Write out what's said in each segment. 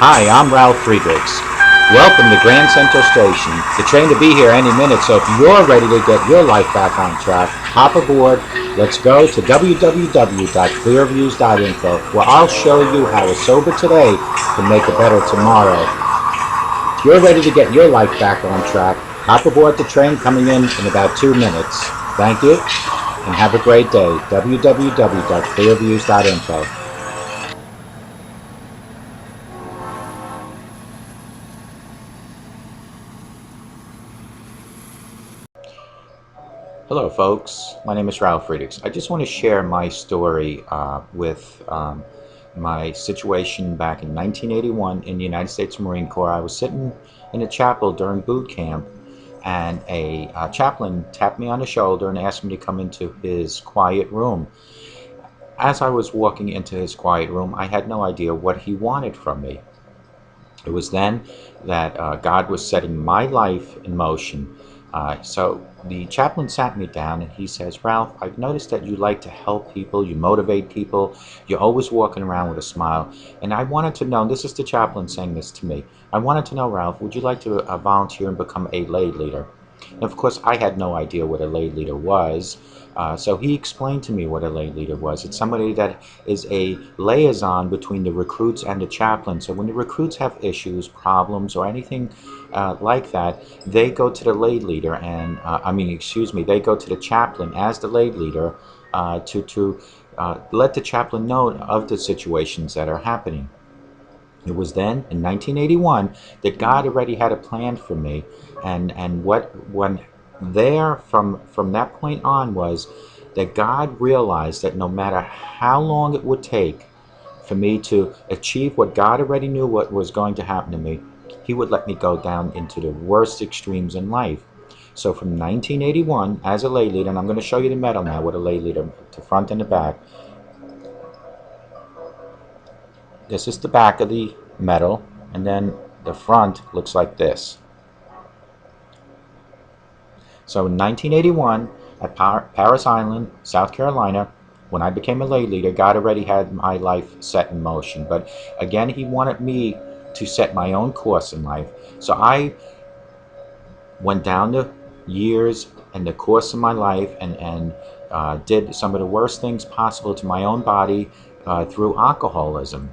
Hi, I'm Ralf Friedrichs. Welcome to Grand Central Station. The train to be here any minute, so if you're ready to get your life back on track, hop aboard. Let's go to www.clearviews.info, where I'll show you how a sober today can make a better tomorrow. If you're ready to get your life back on track, hop aboard the train coming in about 2 minutes. Thank you, and have a great day. www.clearviews.info. Hello folks, my name is Ralf Friedrichs. I just want to share my story with my situation back in 1981 in the United States Marine Corps. I was sitting in a chapel during boot camp, and a chaplain tapped me on the shoulder and asked me to come into his quiet room. As I was walking into his quiet room, I had no idea what he wanted from me. It was then that God was setting my life in motion. So the chaplain sat me down and he says, Ralph, I've noticed that you like to help people, you motivate people, you're always walking around with a smile. And I wanted to know, and this is the chaplain saying this to me, I wanted to know, Ralph, would you like to volunteer and become a lay leader? And of course, I had no idea what a lay leader was. So he explained to me what a lay leader was. It's somebody that is a liaison between the recruits and the chaplain. So when the recruits have issues, problems, or anything like that, they go to the lay leader, and they go to the chaplain as the lay leader to let the chaplain know of the situations that are happening. It was then in 1981 that God already had a plan for me, and when there from that point on was that God realized that no matter how long it would take for me to achieve what God already knew what was going to happen to me, he would let me go down into the worst extremes in life. So from 1981 as a lay leader, and I'm going to show you the medal now with a lay leader, the front and the back. This is the back of the medal, and then the front looks like this. So in 1981 at Paris Island, South Carolina, when I became a lay leader, God already had my life set in motion. But again, he wanted me to set my own course in life. So I went down the years and the course of my life, and did some of the worst things possible to my own body through alcoholism.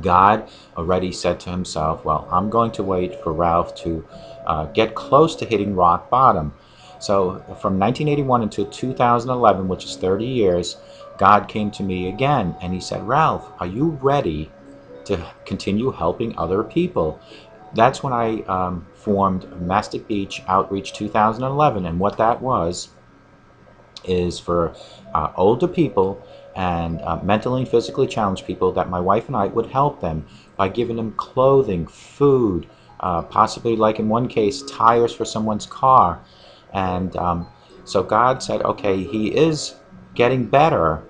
God already said to himself, well, I'm going to wait for Ralph to get close to hitting rock bottom. So from 1981 until 2011, which is 30 years, God came to me again and he said, Ralph, are you ready to continue helping other people? That's when I formed Mastic Beach Outreach 2011, and what that was is for older people and mentally and physically challenged people, that my wife and I would help them by giving them clothing, food, possibly, like in one case, tires for someone's car. And so God said, okay, he is getting better,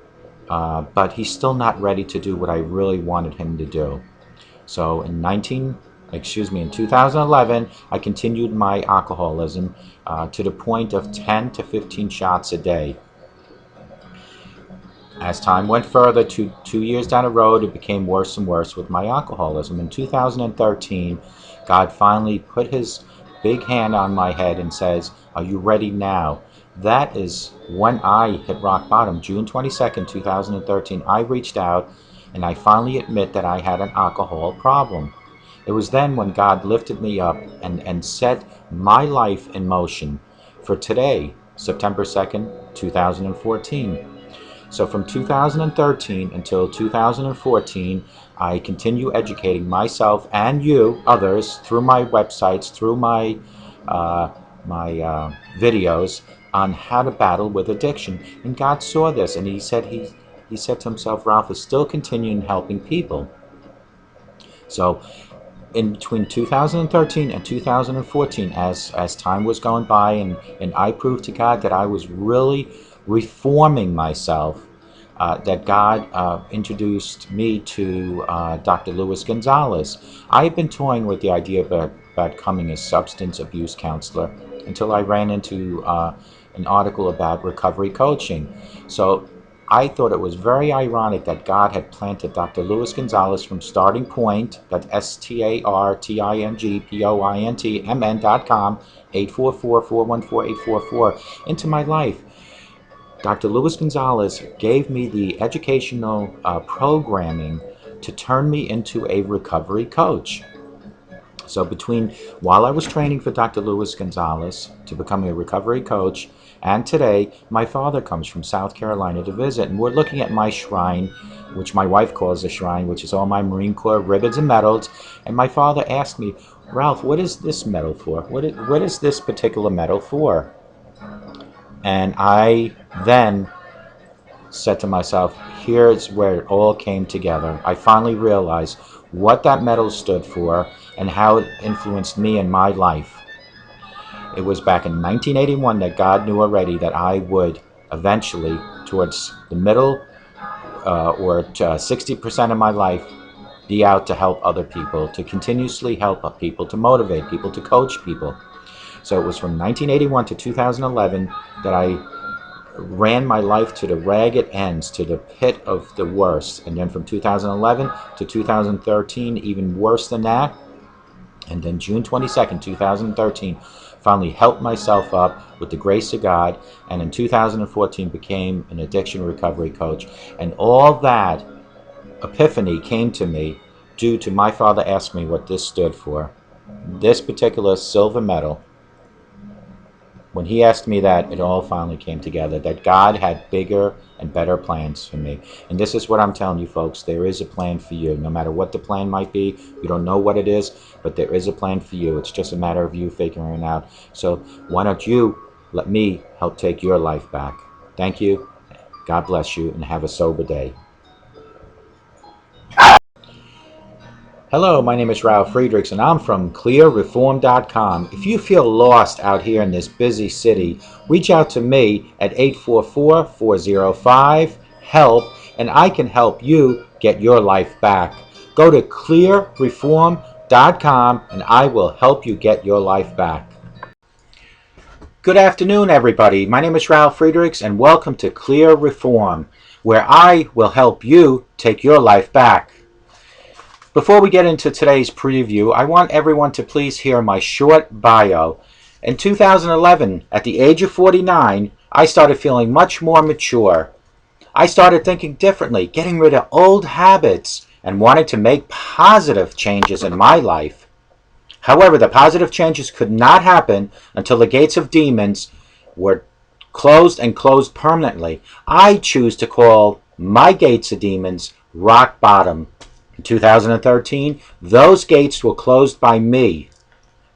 but he's still not ready to do what I really wanted him to do. So in 2011, I continued my alcoholism to the point of 10 to 15 shots a day. As time went further, two years down the road, it became worse and worse with my alcoholism. In 2013, God finally put his big hand on my head and says, are you ready now? That is when I hit rock bottom. June 22nd, 2013, I reached out and I finally admit that I had an alcohol problem. It was then when God lifted me up and set my life in motion for today, September 2nd, 2014. So from 2013 until 2014, I continue educating myself and you, others, through my websites, through my videos on how to battle with addiction. And God saw this, and he said to himself, Ralph is still continuing helping people. So in between 2013 and 2014, as time was going by, and I proved to God that I was really reforming myself, that God introduced me to Dr. Luis Gonzalez. I had been toying with the idea about becoming a substance abuse counselor until I ran into an article about recovery coaching. So I thought it was very ironic that God had planted Dr. Luis Gonzalez from Starting Point, that's StartingPointMN.com, 844-414-8444, into my life. Dr. Luis Gonzalez gave me the educational programming to turn me into a recovery coach. So while I was training for Dr. Luis Gonzalez to become a recovery coach, and today, my father comes from South Carolina to visit, and we're looking at my shrine, which my wife calls a shrine, which is all my Marine Corps ribbons and medals. And my father asked me, Ralph, what is this medal for? What is this particular medal for? And I then said to myself, here's where it all came together. I finally realized what that medal stood for and how it influenced me in my life. It was back in 1981 that God knew already that I would eventually, towards the middle or 60% of my life, be out to help other people, to continuously help people, to motivate people, to coach people. So it was from 1981 to 2011 that I ran my life to the ragged ends, to the pit of the worst. And then from 2011 to 2013, even worse than that. And then June 22nd, 2013, finally helped myself up with the grace of God, and in 2014 became an addiction recovery coach. And all that epiphany came to me due to my father asking me what this stood for. This particular silver medal, when he asked me that, it all finally came together, that God had bigger and better plans for me. And this is what I'm telling you, folks. There is a plan for you. No matter what the plan might be, you don't know what it is, but there is a plan for you. It's just a matter of you figuring it out. So why don't you let me help take your life back? Thank you. God bless you, and have a sober day. Hello, my name is Ralf Friedrichs, and I'm from clearreform.com. If you feel lost out here in this busy city, reach out to me at 844-405-HELP, and I can help you get your life back. Go to clearreform.com, and I will help you get your life back. Good afternoon, everybody. My name is Ralf Friedrichs, and welcome to Clear Reform, where I will help you take your life back. Before we get into today's preview, I want everyone to please hear my short bio. In 2011, at the age of 49, I started feeling much more mature. I started thinking differently, getting rid of old habits, and wanted to make positive changes in my life. However, the positive changes could not happen until the gates of demons were closed, and closed permanently. I choose to call my gates of demons rock bottom. In 2013, those gates were closed by me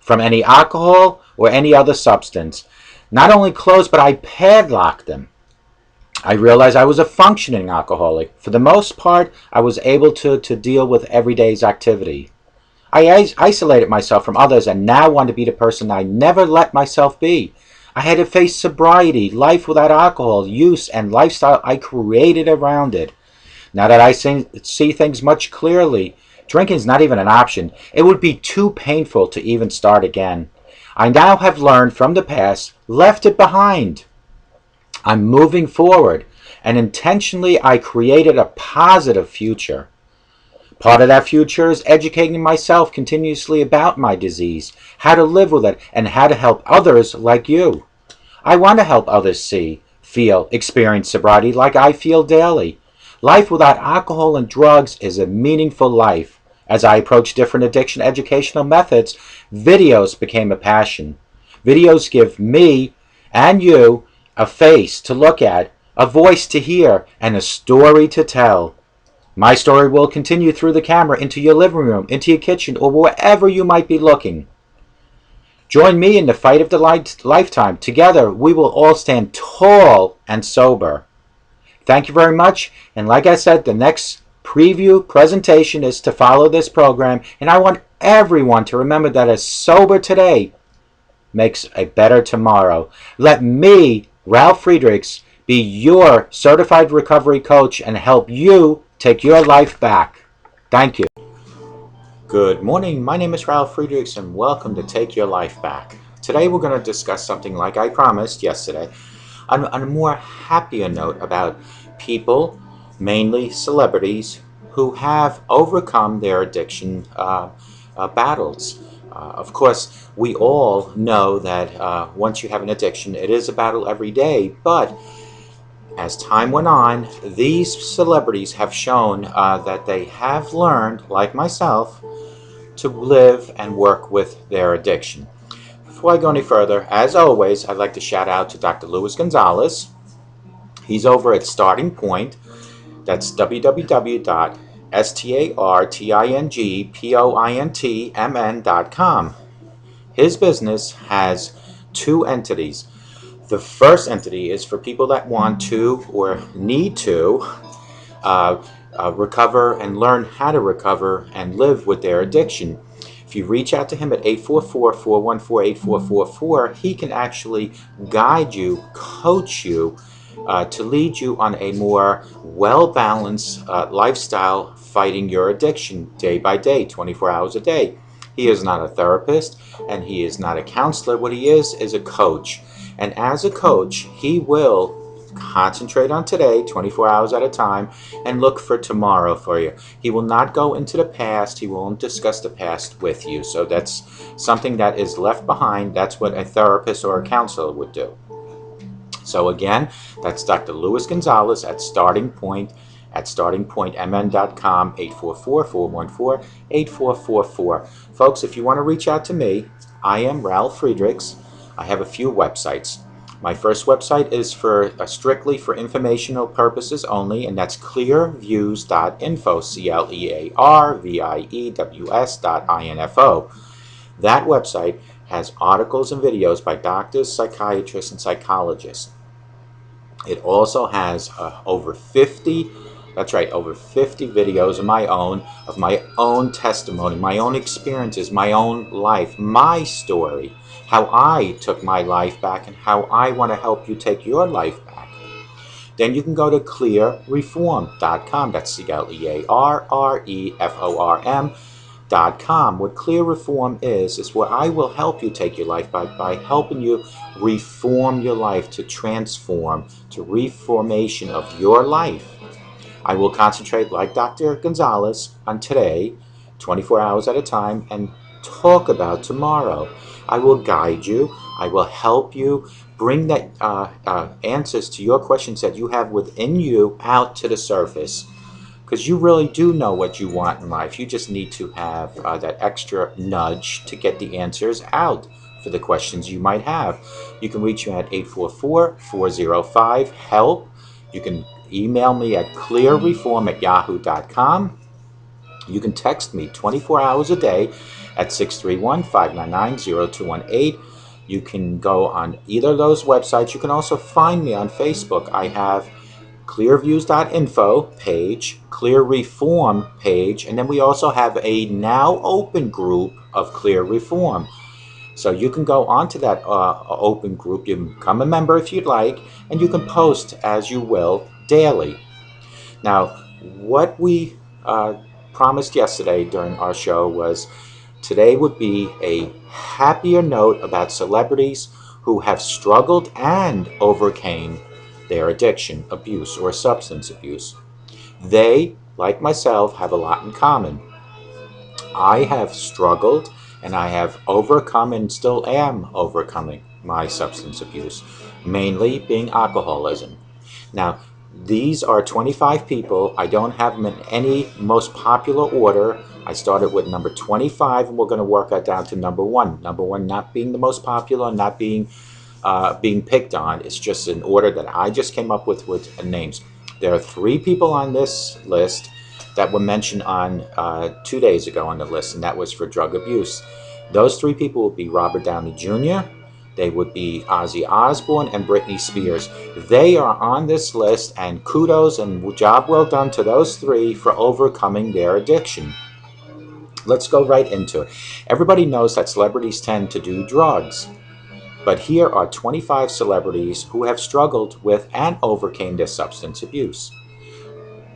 from any alcohol or any other substance. Not only closed, but I padlocked them. I realized I was a functioning alcoholic. For the most part, I was able to deal with everyday's activity. I isolated myself from others and now want to be the person I never let myself be. I had to face sobriety, life without alcohol use, and lifestyle I created around it. Now that I see things much clearly, drinking is not even an option. It would be too painful to even start again. I now have learned from the past, left it behind. I'm moving forward, and intentionally I created a positive future. Part of that future is educating myself continuously about my disease, how to live with it, and how to help others like you. I want to help others see, feel, experience sobriety like I feel daily. Life without alcohol and drugs is a meaningful life. As I approach different addiction educational methods, videos became a passion. Videos give me and you a face to look at, a voice to hear, and a story to tell. My story will continue through the camera into your living room, into your kitchen, or wherever you might be looking. Join me in the fight of the lifetime. Together, we will all stand tall and sober. Thank you very much, and like I said, the next preview presentation is to follow this program, and I want everyone to remember that a sober today makes a better tomorrow. Let me, Ralf Friedrichs, be your certified recovery coach and help you take your life back. Thank you. Good morning, my name is Ralf Friedrichs, and welcome to Take Your Life Back. Today we're going to discuss something like I promised yesterday, on a more happier note about people, mainly celebrities, who have overcome their addiction battles. Of course, we all know that once you have an addiction, it is a battle every day, but as time went on, these celebrities have shown that they have learned, like myself, to live and work with their addiction. Before I go any further, as always, I'd like to shout out to Dr. Luis Gonzalez. He's over at Starting Point. That's www.startingpointmn.com. His business has two entities. The first entity is for people that want to or need to recover and learn how to recover and live with their addiction. If you reach out to him at 844-414-8444, he can actually guide you, coach you, to lead you on a more well-balanced lifestyle fighting your addiction day by day, 24 hours a day. He is not a therapist and he is not a counselor. What he is a coach. And as a coach, he will concentrate on today, 24 hours at a time, and look for tomorrow for you. He will not go into the past. He won't discuss the past with you. So that's something that is left behind. That's what a therapist or a counselor would do. So again, that's Dr. Luis Gonzalez at Starting Point at startingpointmn.com, 844-414-8444. Folks, if you want to reach out to me, I am Ralf Friedrichs. I have a few websites. My first website is for strictly for informational purposes only, and that's clearviews.info, CLEARVIEWS.info. That website has articles and videos by doctors, psychiatrists, and psychologists. It also has over 50 videos of my own testimony, my own experiences, my own life, my story, how I took my life back and how I want to help you take your life back. Then you can go to clearreform.com. That's CLEARREFORM.com. What Clear Reform is where I will help you take your life back by helping you reform your life, to transform, to reformation of your life. I will concentrate, like Dr. Gonzalez, on today, 24 hours at a time, and talk about tomorrow. I will guide you. I will help you bring that answers to your questions that you have within you out to the surface. Because you really do know what you want in life. You just need to have that extra nudge to get the answers out for the questions you might have. You can reach me at 844-405-HELP. You can email me at clearreform@yahoo.com. You can text me 24 hours a day at 631-599-0218. You can go on either of those websites. You can also find me on Facebook. I have clearviews.info page, Clear Reform page, and then we also have a now open group of Clear Reform. So you can go onto that open group. You can become a member if you'd like, and you can post as you will daily. Now, what we promised yesterday during our show was today would be a happier note about celebrities who have struggled and overcame their addiction, abuse, or substance abuse. They, like myself, have a lot in common. I have struggled and I have overcome and still am overcoming my substance abuse, mainly being alcoholism. Now, these are 25 people. I don't have them in any most popular order. I started with number 25 and we're going to work that down to number 1. Number 1 not being the most popular, not being picked on. It's just an order that I just came up with names. There are 3 people on this list that were mentioned on 2 days ago on the list, and that was for drug abuse. Those 3 people would be Robert Downey Jr., they would be Ozzy Osbourne, and Britney Spears. They are on this list, and kudos and job well done to those 3 for overcoming their addiction. Let's go right into it. Everybody knows that celebrities tend to do drugs. But here are 25 celebrities who have struggled with and overcame their substance abuse.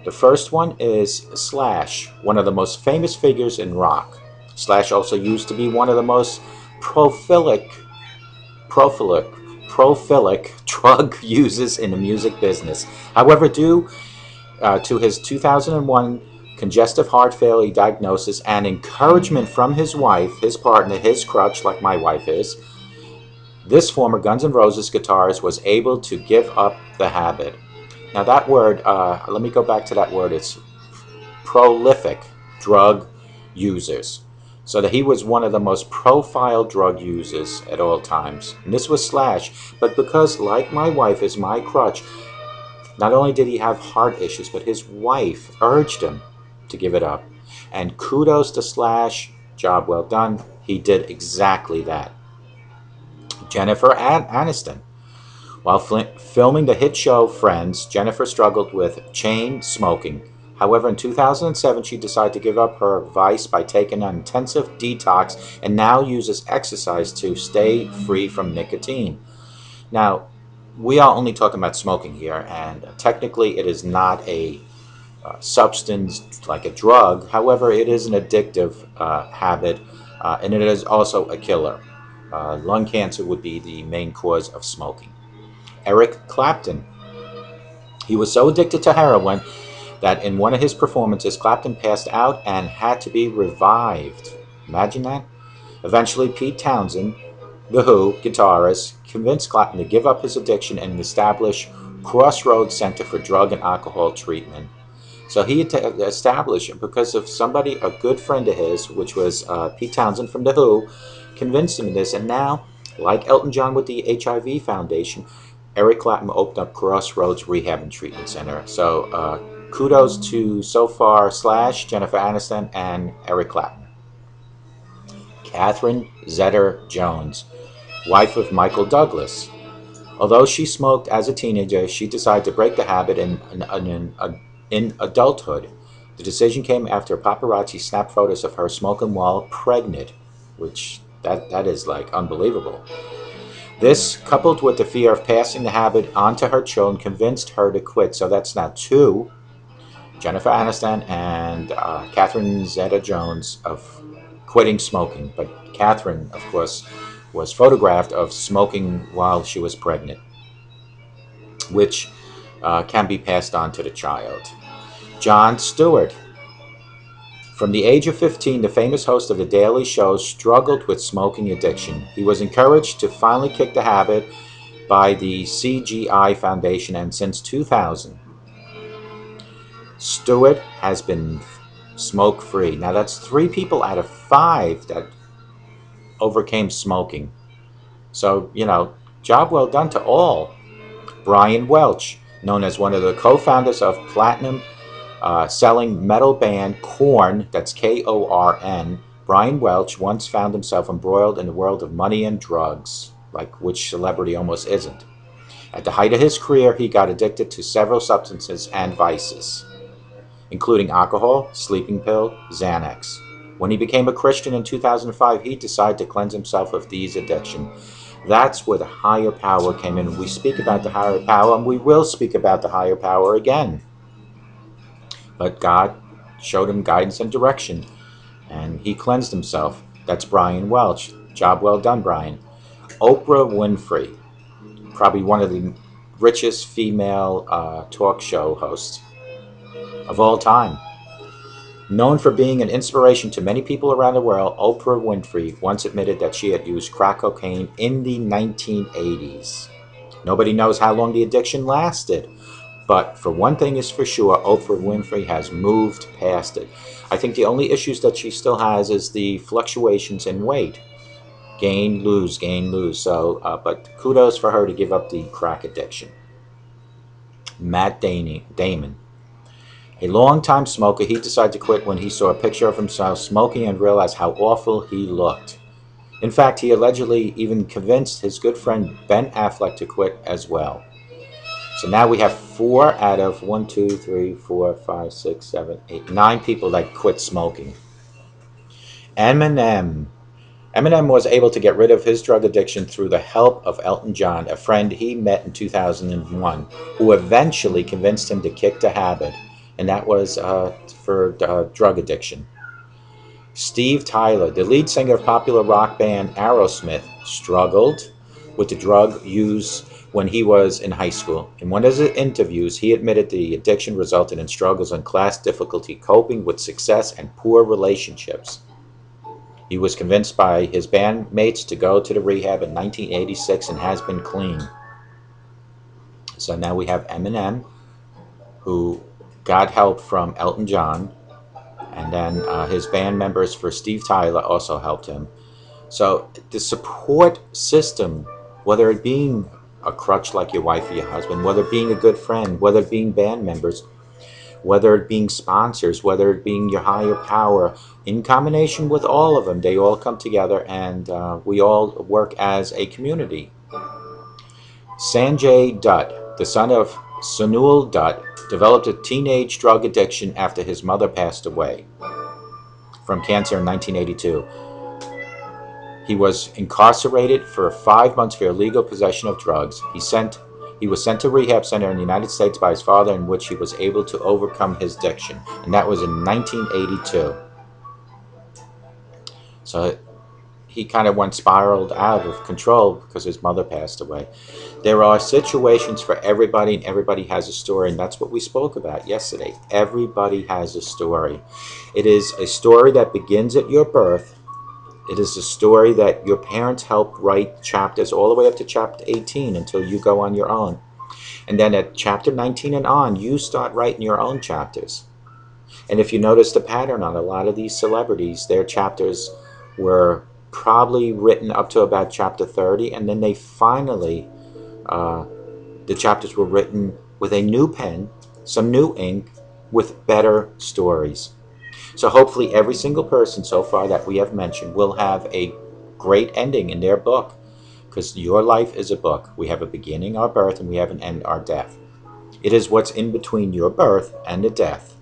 The first one is Slash, one of the most famous figures in rock. Slash also used to be one of the most prolific prolific drug users in the music business. However, due to his 2001 congestive heart failure diagnosis and encouragement from his wife, his partner, his crutch, like my wife is, this former Guns N' Roses guitarist was able to give up the habit. Now that word, let me go back to that word. It's prolific drug users. So that he was one of the most profiled drug users at all times. And this was Slash. But because, like my wife is my crutch, not only did he have heart issues, but his wife urged him to give it up. And kudos to Slash. Job well done. He did exactly that. Jennifer Aniston. While filming the hit show Friends, Jennifer struggled with chain smoking. However, in 2007, she decided to give up her vice by taking an intensive detox and now uses exercise to stay free from nicotine. Now, we are only talking about smoking here, and technically it is not a substance like a drug. However, it is an addictive habit, and it is also a killer. Lung cancer would be the main cause of smoking. Eric Clapton. He was so addicted to heroin that in one of his performances, Clapton passed out and had to be revived. Imagine that? Eventually, Pete Townsend, The Who guitarist, convinced Clapton to give up his addiction and establish Crossroads Center for Drug and Alcohol Treatment. So he established, because of somebody, a good friend of his, which was Pete Townsend from The Who, convinced him of this. And now, like Elton John with the HIV Foundation, Eric Clapton opened up Crossroads Rehab and Treatment Center. So kudos to, so far, Slash, Jennifer Aniston, and Eric Clapton. Catherine Zeta-Jones, wife of Michael Douglas. Although she smoked as a teenager, she decided to break the habit in adulthood. The decision came after paparazzi snapped photos of her smoking while pregnant, which that is like unbelievable. This, coupled with the fear of passing the habit on to her children, convinced her to quit. So that's now two, Jennifer Aniston and Catherine Zeta-Jones, of quitting smoking. But Catherine, of course, was photographed of smoking while she was pregnant, which can be passed on to the child. Jon Stewart. From the age of 15, the famous host of The Daily Show struggled with smoking addiction. He was encouraged to finally kick the habit by the CGI Foundation, and since 2000, Stewart has been smoke-free. Now that's 3 people out of 5 that overcame smoking. So, job well done to all. Brian Welch, known as one of the co-founders of platinum selling metal band Korn, that's Korn, Brian Welch once found himself embroiled in the world of money and drugs, like which celebrity almost isn't. At the height of his career, he got addicted to several substances and vices, including alcohol, sleeping pill, Xanax. When he became a Christian in 2005, he decided to cleanse himself of these addictions. That's where the higher power came in. We speak about the higher power, and we will speak about the higher power again. But God showed him guidance and direction, and he cleansed himself. That's Brian Welch. Job well done, Brian. Oprah Winfrey, probably one of the richest female talk show hosts of all time. Known for being an inspiration to many people around the world, Oprah Winfrey once admitted that she had used crack cocaine in the 1980s. Nobody knows how long the addiction lasted, but for one thing is for sure, Oprah Winfrey has moved past it. I think the only issues that she still has is the fluctuations in weight. Gain, lose, gain, lose. So, but kudos for her to give up the crack addiction. Matt Damon. A long-time smoker, he decided to quit when he saw a picture of himself smoking and realized how awful he looked. In fact, he allegedly even convinced his good friend Ben Affleck to quit as well. So now we have 4 out of 1, 2, 3, 4, 5, 6, 7, 8, 9 people that quit smoking. Eminem. Eminem was able to get rid of his drug addiction through the help of Elton John, a friend he met in 2001, who eventually convinced him to kick the habit, and that was for drug addiction. Steve Tyler, the lead singer of popular rock band Aerosmith, struggled with the drug use when he was in high school. In one of his interviews, he admitted the addiction resulted in struggles and class difficulty coping with success and poor relationships. He was convinced by his bandmates to go to the rehab in 1986 and has been clean. So now we have Eminem, who got help from Elton John, and then his band members for Steve Tyler also helped him. So the support system, whether it being a crutch like your wife or your husband, whether it being a good friend, whether it being band members, whether it being sponsors, whether it being your higher power, in combination with all of them, they all come together and we all work as a community. Sanjay Dutt, the son of Sunil Dutt, developed a teenage drug addiction after his mother passed away from cancer in 1982. He was incarcerated for 5 months for illegal possession of drugs. He was sent to a rehab center in the United States by his father, in which he was able to overcome his addiction, and that was in 1982. So he kind of spiraled out of control because his mother passed away. There are situations for everybody, and everybody has a story, and that's what we spoke about yesterday. Everybody has a story. It is a story that begins at your birth. It is a story that your parents helped write chapters all the way up to chapter 18 until you go on your own. And then at chapter 19 and on, you start writing your own chapters. And if you notice the pattern on a lot of these celebrities, their chapters were probably written up to about chapter 30, and then they finally, the chapters were written with a new pen, some new ink, with better stories. So hopefully every single person so far that we have mentioned will have a great ending in their book, because your life is a book. We have a beginning, our birth, and we have an end, our death. It is what's in between your birth and the death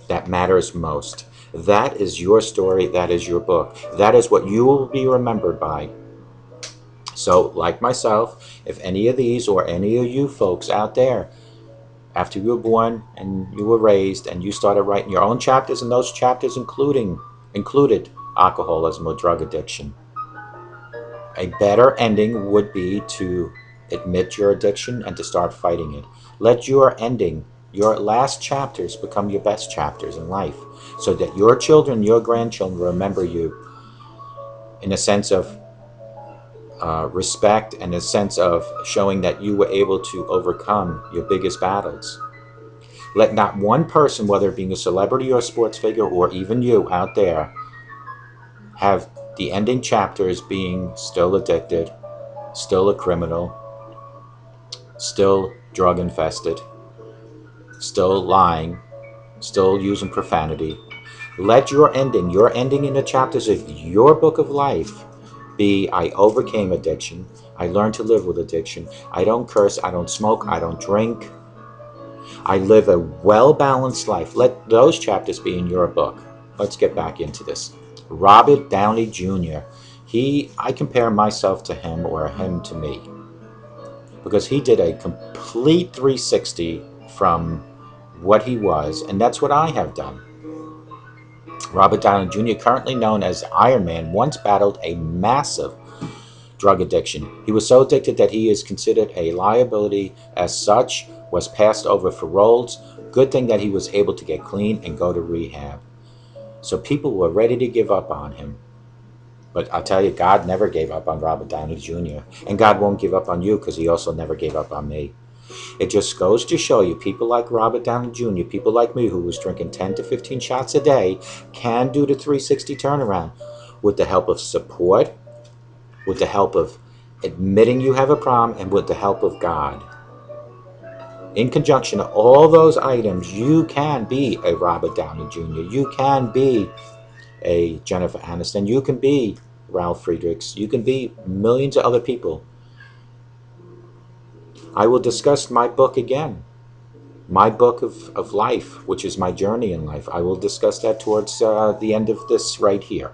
that matters most. That is your story. That is your book. That is what you will be remembered by. So, like myself, if any of these or any of you folks out there, after you were born and you were raised and you started writing your own chapters, and those chapters included alcoholism or drug addiction, a better ending would be to admit your addiction and to start fighting it. Let your ending, your last chapters, become your best chapters in life, so that your children, your grandchildren remember you in a sense of respect and a sense of showing that you were able to overcome your biggest battles. Let not one person, whether it being a celebrity or a sports figure or even you out there, have the ending chapters being still addicted, still a criminal, still drug infested, still lying, still using profanity. Let your ending in the chapters of your book of life be, I overcame addiction. I learned to live with addiction. I don't curse. I don't smoke. I don't drink. I live a well-balanced life. Let those chapters be in your book. Let's get back into this. Robert Downey Jr. I compare myself to him, or him to me, because he did a complete 360 from what he was, and that's what I have done. Robert Downey Jr., currently known as Iron Man, once battled a massive drug addiction. He was so addicted that he is considered a liability, as such, was passed over for roles. Good thing that he was able to get clean and go to rehab. So people were ready to give up on him. But I'll tell you, God never gave up on Robert Downey Jr. And God won't give up on you, because he also never gave up on me. It just goes to show you, people like Robert Downey Jr., people like me who was drinking 10 to 15 shots a day, can do the 360 turnaround with the help of support, with the help of admitting you have a problem, and with the help of God. In conjunction of all those items, you can be a Robert Downey Jr., you can be a Jennifer Aniston, you can be Ralf Friedrichs, you can be millions of other people. I will discuss my book again, my book of life, which is my journey in life. I will discuss that towards the end of this right here.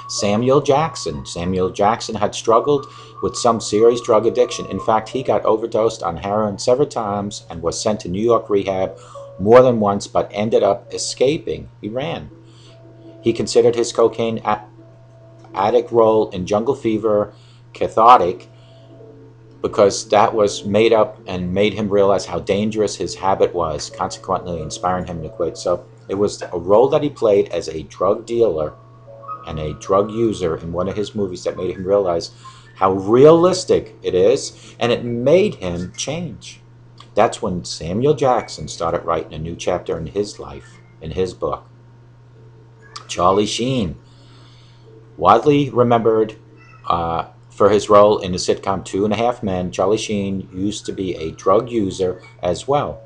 Samuel Jackson. Samuel Jackson had struggled with some serious drug addiction. In fact, he got overdosed on heroin several times and was sent to New York rehab more than once, but ended up escaping. He ran. He considered his cocaine addict role in Jungle Fever cathartic, because that was made up and made him realize how dangerous his habit was, consequently inspiring him to quit. So it was a role that he played as a drug dealer and a drug user in one of his movies that made him realize how realistic it is, and it made him change. That's when Samuel Jackson started writing a new chapter in his life, in his book. Charlie Sheen, widely remembered for his role in the sitcom Two and a Half Men, Charlie Sheen used to be a drug user as well.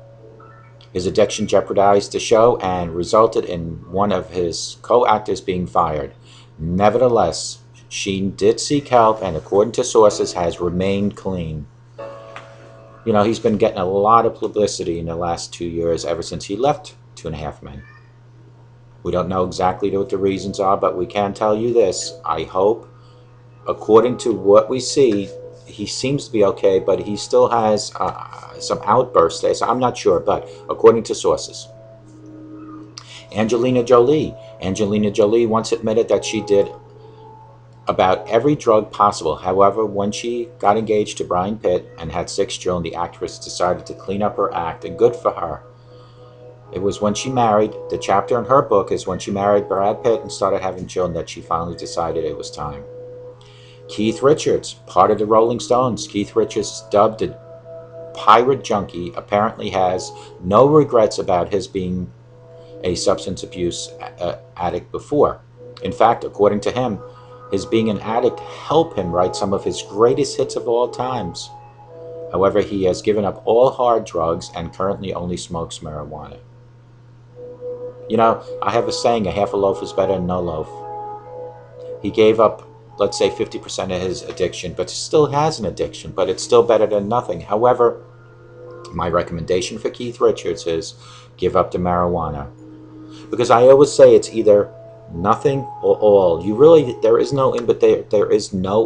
His addiction jeopardized the show and resulted in one of his co-actors being fired. Nevertheless, Sheen did seek help and, according to sources, has remained clean. You know, he's been getting a lot of publicity in the last 2 years ever since he left Two and a Half Men. We don't know exactly what the reasons are, but we can tell you this. I hope, according to what we see, he seems to be okay, but he still has some outbursts there, so I'm not sure, but according to sources. Angelina Jolie. Angelina Jolie once admitted that she did about every drug possible. However, when she got engaged to Brad Pitt and had 6 children, the actress decided to clean up her act, and good for her. It was when she married, the chapter in her book is when she married Brad Pitt and started having children, that she finally decided it was time. Keith Richards, part of the Rolling Stones. Keith Richards, dubbed a pirate junkie, apparently has no regrets about his being a substance abuse addict before. In fact, according to him, his being an addict helped him write some of his greatest hits of all times. However, he has given up all hard drugs and currently only smokes marijuana. You know, I have a saying, a half a loaf is better than no loaf. He gave up, let's say, 50% of his addiction, but still has an addiction, but it's still better than nothing. However, my recommendation for Keith Richards is give up the marijuana. Because I always say it's either nothing or all. There is no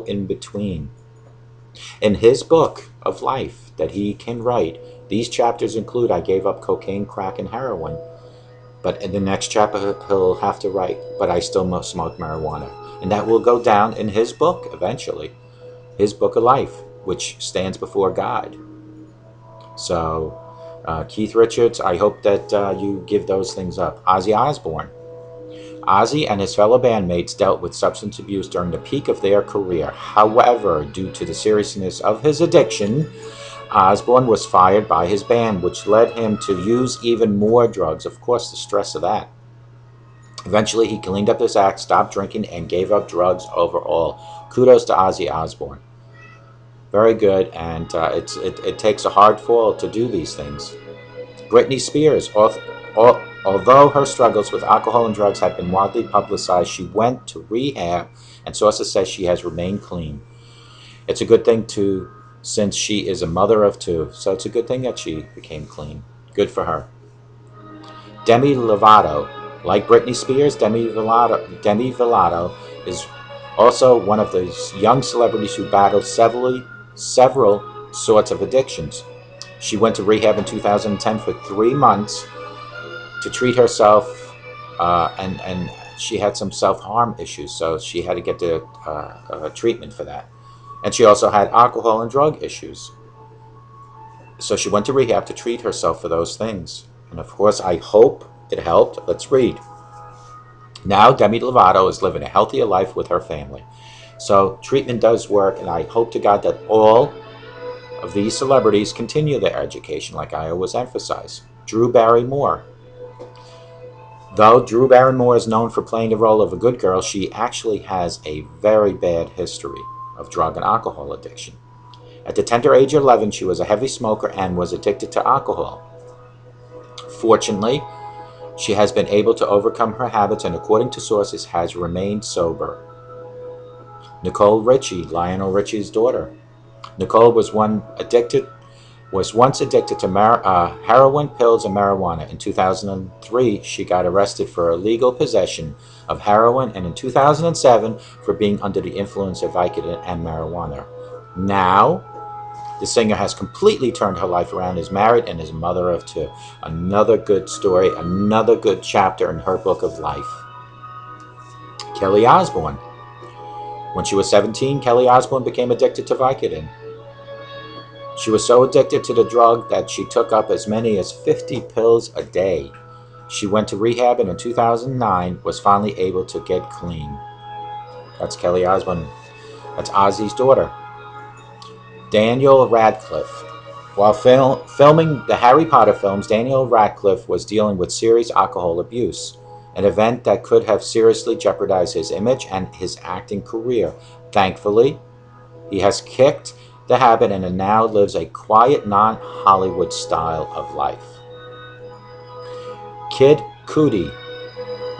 in between. In his book of life that he can write, these chapters include, I gave up cocaine, crack, and heroin. But in the next chapter, he'll have to write, but I still must smoke marijuana. And that will go down in his book eventually, his book of life, which stands before God. So, Keith Richards, I hope that you give those things up. Ozzy Osbourne. Ozzy and his fellow bandmates dealt with substance abuse during the peak of their career. However, due to the seriousness of his addiction, Osbourne was fired by his band, which led him to use even more drugs. Of course, the stress of that. Eventually, he cleaned up his act, stopped drinking, and gave up drugs overall. Kudos to Ozzy Osbourne. Very good, and it takes a hard fall to do these things. Britney Spears, although her struggles with alcohol and drugs have been widely publicized, she went to rehab, and sources say she has remained clean. It's a good thing since she is a mother of 2, so it's a good thing that she became clean. Good for her. Demi Lovato. Like Britney Spears, Demi Lovato is also one of those young celebrities who battled several sorts of addictions. She went to rehab in 2010 for 3 months to treat herself, and she had some self-harm issues, so she had to get the treatment for that. And she also had alcohol and drug issues. So she went to rehab to treat herself for those things. And of course, I hope it helped. Let's read. Now, Demi Lovato is living a healthier life with her family. So treatment does work, and I hope to God that all of these celebrities continue their education, like I always emphasize. Drew Barrymore. Though Drew Barrymore is known for playing the role of a good girl, she actually has a very bad history of drug and alcohol addiction. At the tender age of 11, she was a heavy smoker and was addicted to alcohol. Fortunately, she has been able to overcome her habits and, according to sources, has remained sober. Nicole Richie, Lionel Richie's daughter. Nicole was once addicted to heroin, pills, and marijuana. In 2003, she got arrested for illegal possession of heroin, and in 2007 for being under the influence of Vicodin and marijuana. Now, the singer has completely turned her life around, is married, and is a mother of 2. Another good story, another good chapter in her book of life. Kelly Osbourne. When she was 17, Kelly Osbourne became addicted to Vicodin. She was so addicted to the drug that she took up as many as 50 pills a day. She went to rehab and in 2009 was finally able to get clean. That's Kelly Osbourne. That's Ozzy's daughter. Daniel Radcliffe. While filming the Harry Potter films, Daniel Radcliffe was dealing with serious alcohol abuse, an event that could have seriously jeopardized his image and his acting career. Thankfully, he has kicked the habit and now lives a quiet, non-Hollywood style of life. Kid Cudi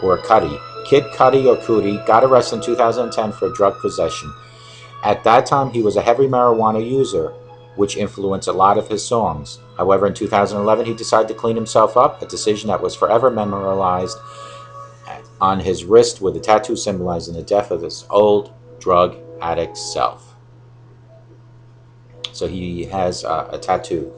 or Cudi got arrested in 2010 for drug possession. At that time, he was a heavy marijuana user, which influenced a lot of his songs. However, in 2011, he decided to clean himself up, a decision that was forever memorialized on his wrist with a tattoo symbolizing the death of his old drug addict self. So he has a tattoo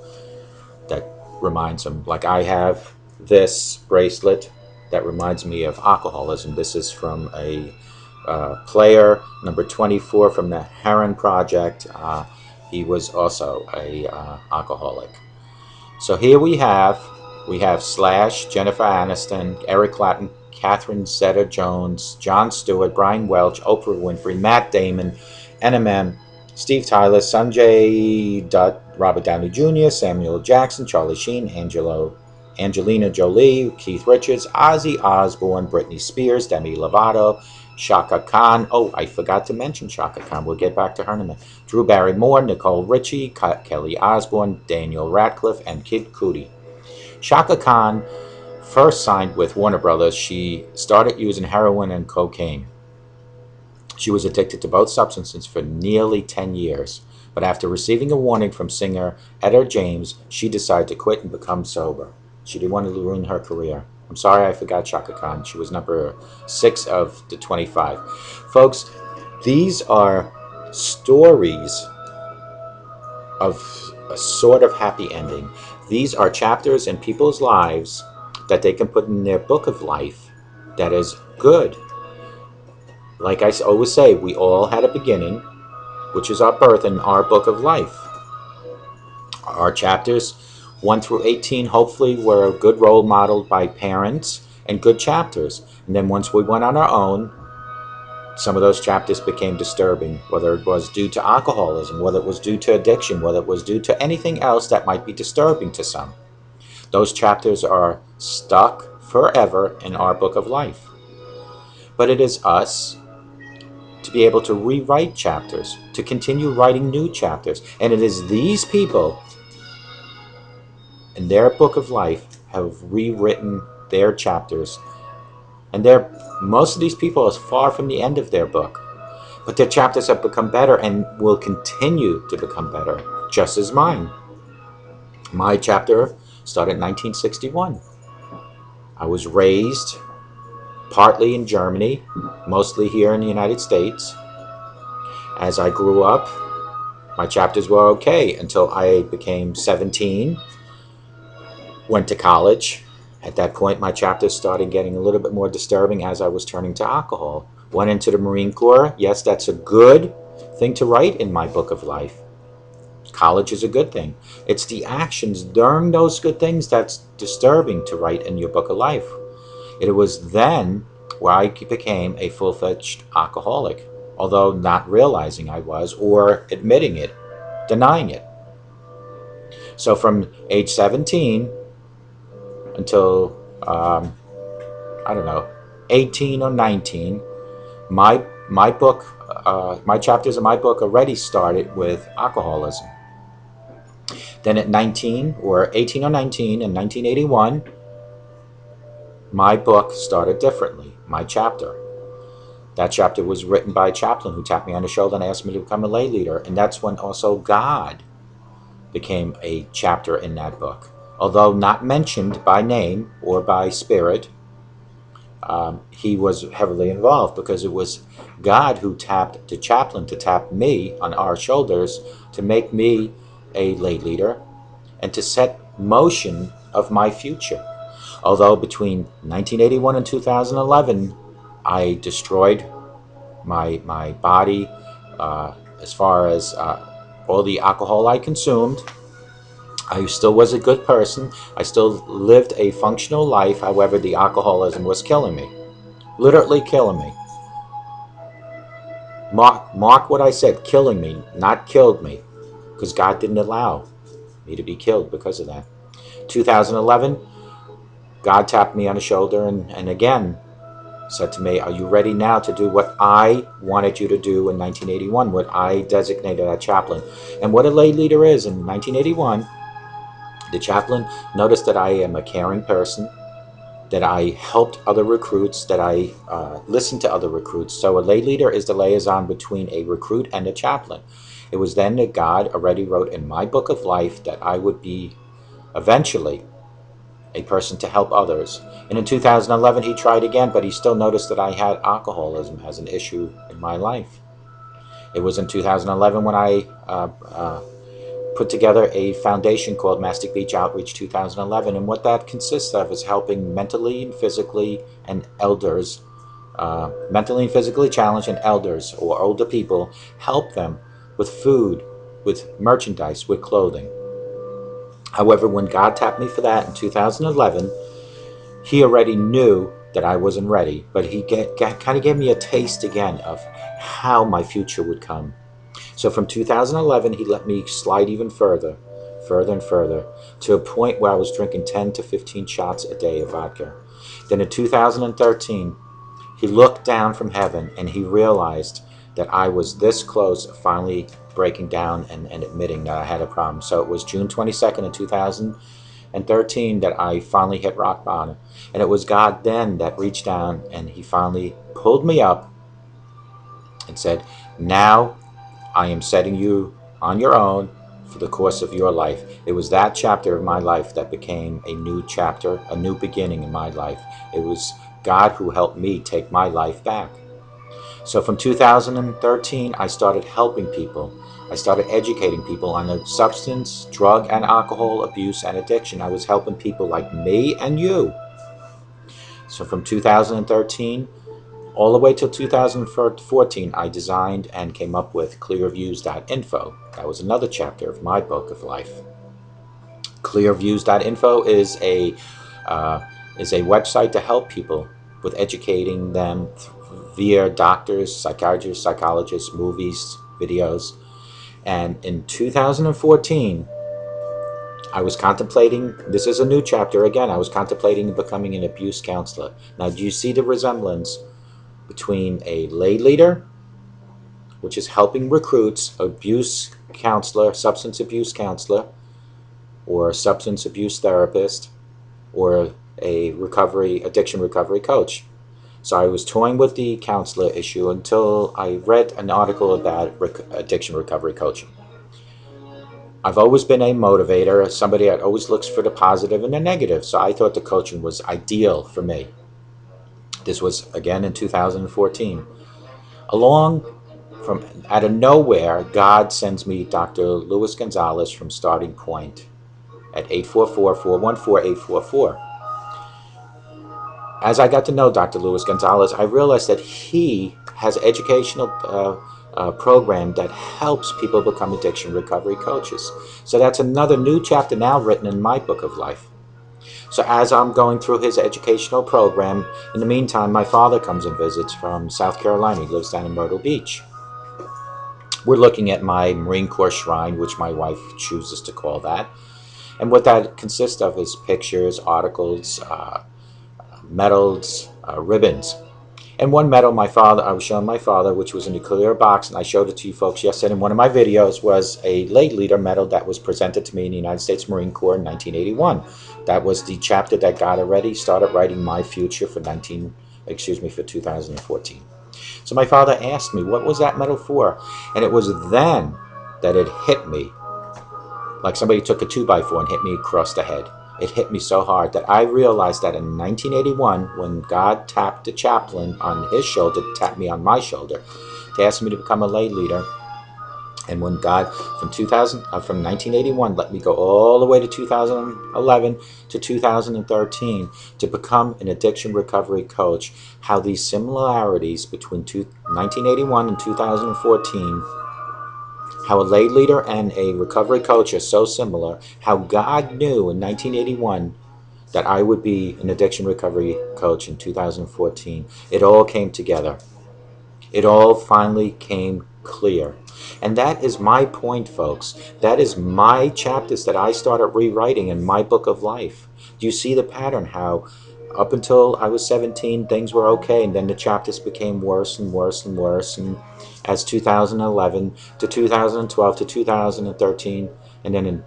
that reminds him, like I have this bracelet that reminds me of alcoholism. This is from a player, number 24 from the Heron Project. He was also a alcoholic. So here we have Slash, Jennifer Aniston, Eric Clapton, Catherine Zeta-Jones, Jon Stewart, Brian Welch, Oprah Winfrey, Matt Damon, NMM, Steve Tyler, Sanjay Dutt, Robert Downey Jr., Samuel Jackson, Charlie Sheen, Angelina Jolie, Keith Richards, Ozzy Osbourne, Britney Spears, Demi Lovato, Shaka Khan. Oh, I forgot to mention Shaka Khan. We'll get back to her in a minute. Drew Barrymore, Nicole Richie, Kelly Osbourne, Daniel Radcliffe, and Kid Cudi. Shaka Khan first signed with Warner Brothers. She started using heroin and cocaine. She was addicted to both substances for nearly 10 years. But after receiving a warning from singer Etta James, she decided to quit and become sober. She didn't want to ruin her career. I'm sorry I forgot Shaka Khan. She was number 6 of the 25. Folks, these are stories of a sort of happy ending. These are chapters in people's lives that they can put in their book of life that is good. Like I always say, we all had a beginning, which is our birth in our book of life. Our chapters 1 through 18 hopefully were a good role modeled by parents and good chapters. And then once we went on our own, some of those chapters became disturbing, whether it was due to alcoholism, whether it was due to addiction, whether it was due to anything else that might be disturbing to some. Those chapters are stuck forever in our book of life. But it is us to be able to rewrite chapters, to continue writing new chapters. And it is these people in their book of life have rewritten their chapters. And most of these people are far from the end of their book. But their chapters have become better and will continue to become better, just as mine. My chapter started in 1961. I was raised partly in Germany, mostly here in the United States. As I grew up, my chapters were okay until I became 17, went to college. At that point, my chapters started getting a little bit more disturbing as I was turning to alcohol. Went into the Marine Corps. Yes, that's a good thing to write in my book of life. College is a good thing. It's the actions during those good things that's disturbing to write in your book of life. It was then where I became a full-fledged alcoholic, although not realizing I was or admitting it, denying it. So from age 17 until, 18 or 19, my chapters of my book already started with alcoholism. Then at 18 or 19 in 1981, my book started differently, my chapter. That chapter was written by a chaplain who tapped me on the shoulder and asked me to become a lay leader. And that's when also God became a chapter in that book. Although not mentioned by name or by spirit, he was heavily involved because it was God who tapped the chaplain to tap me on our shoulders to make me a lay leader and to set motion of my future. Although between 1981 and 2011, I destroyed my body, as far as all the alcohol I consumed. I still was a good person. I still lived a functional life. However, the alcoholism was killing me, literally killing me. Mark what I said, killing me, not killed me, because God didn't allow me to be killed because of that. 2011, God tapped me on the shoulder and again said to me, are you ready now to do what I wanted you to do in 1981, what I designated a chaplain? And what a lay leader is in 1981, the chaplain noticed that I am a caring person, that I helped other recruits, that I listened to other recruits. So a lay leader is the liaison between a recruit and a chaplain. It was then that God already wrote in my book of life that I would be eventually a person to help others. And in 2011, he tried again, but he still noticed that I had alcoholism as an issue in my life. It was in 2011 when I put together a foundation called Mastic Beach Outreach 2011. And what that consists of is helping mentally and physically and elders, mentally and physically challenged and elders or older people, help them with food, with merchandise, with clothing. However, when God tapped me for that in 2011, he already knew that I wasn't ready, but he kind of gave me a taste again of how my future would come. So from 2011, he let me slide even further and further, to a point where I was drinking 10 to 15 shots a day of vodka. Then in 2013, he looked down from heaven and he realized that I was this close of finally breaking down and admitting that I had a problem. So it was June 22nd of 2013 that I finally hit rock bottom. And it was God then that reached down and he finally pulled me up and said, now I am setting you on your own for the course of your life. It was that chapter of my life that became a new chapter, a new beginning in my life. It was God who helped me take my life back. So from 2013, I started helping people. I started educating people on the substance, drug, and alcohol abuse and addiction. I was helping people like me and you. So from 2013 all the way till 2014, I designed and came up with clearviews.info. That was another chapter of my book of life. Clearviews.info is a website to help people with educating them via doctors, psychiatrists, psychologists, movies, videos. And in 2014, I was contemplating, this is a new chapter again, I was contemplating becoming an abuse counselor. Now, do you see the resemblance between a lay leader, which is helping recruits, abuse counselor, substance abuse counselor, or a substance abuse therapist, or a addiction recovery coach? So I was toying with the counselor issue until I read an article about addiction recovery coaching. I've always been a motivator, somebody that always looks for the positive and the negative, so I thought the coaching was ideal for me. This was again in 2014. From out of nowhere, God sends me Dr. Luis Gonzalez from Starting Point at 844-414-844. As I got to know Dr. Luis Gonzalez, I realized that he has an educational program that helps people become addiction recovery coaches. So that's another new chapter now written in my book of life. So as I'm going through his educational program, in the meantime, my father comes and visits from South Carolina. He lives down in Myrtle Beach. We're looking at my Marine Corps shrine, which my wife chooses to call that. And what that consists of is pictures, articles, medals, ribbons. And one medal I was showing my father, which was in a clear box, and I showed it to you folks yesterday in one of my videos, was a lay leader medal that was presented to me in the United States Marine Corps in 1981. That was the chapter that God already started writing my future for 2014. So my father asked me, what was that medal for? And it was then that it hit me, like somebody took a 2x4 and hit me across the head. It hit me so hard that I realized that in 1981, when God tapped the chaplain on his shoulder, tapped me on my shoulder, to ask me to become a lay leader, And when God, from 1981, let me go all the way to 2011 to 2013 to become an addiction recovery coach, how these similarities between 1981 and 2014, how a lay leader and a recovery coach are so similar, how God knew in 1981 that I would be an addiction recovery coach in 2014. It all came together. It all finally came clear. And that is my point, folks. That is my chapters that I started rewriting in my book of life. Do you see the pattern? How up until I was 17, things were okay, and then the chapters became worse and worse and worse. And as 2011 to 2012 to 2013, and then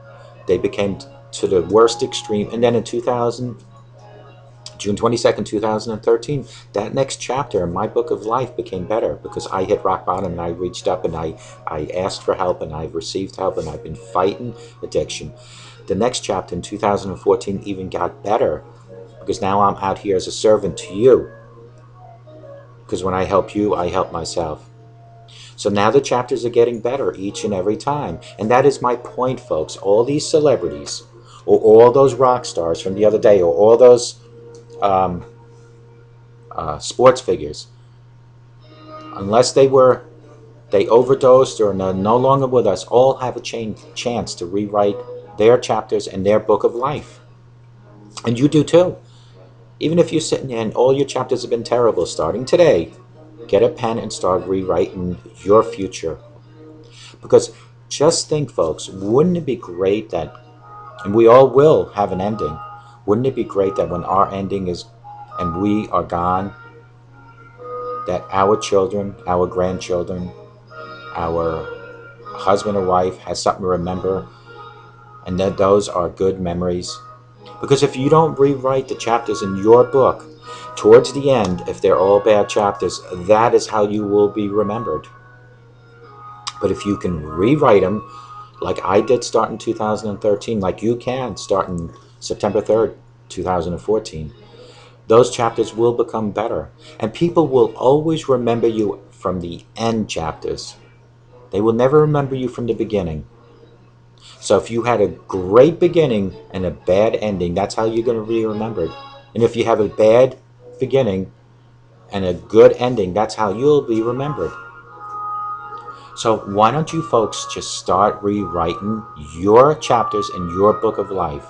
they became to the worst extreme. And then in June 22nd, 2013, that next chapter in my book of life became better because I hit rock bottom and I reached up and I asked for help and I've received help and I've been fighting addiction. The next chapter in 2014 even got better because now I'm out here as a servant to you. Because when I help you, I help myself. So now the chapters are getting better each and every time. And that is my point, folks. All these celebrities, or all those rock stars from the other day, or all those sports figures, unless they overdosed or are no longer with us, all have a chance to rewrite their chapters and their book of life. And you do too. Even if you're sitting there and all your chapters have been terrible, starting today, get a pen and start rewriting your future. Because just think, folks, wouldn't it be great that, and we all will have an ending, wouldn't it be great that when our ending is and we are gone, that our children, our grandchildren, our husband or wife has something to remember, and that those are good memories? Because if you don't rewrite the chapters in your book towards the end, if they're all bad chapters, that is how you will be remembered. But if you can rewrite them like I did start in 2013, like you can start in September 3rd, 2014, those chapters will become better. And people will always remember you from the end chapters. They will never remember you from the beginning. So if you had a great beginning and a bad ending, that's how you're going to be remembered. And if you have a bad beginning and a good ending, that's how you'll be remembered. So why don't you folks just start rewriting your chapters in your book of life?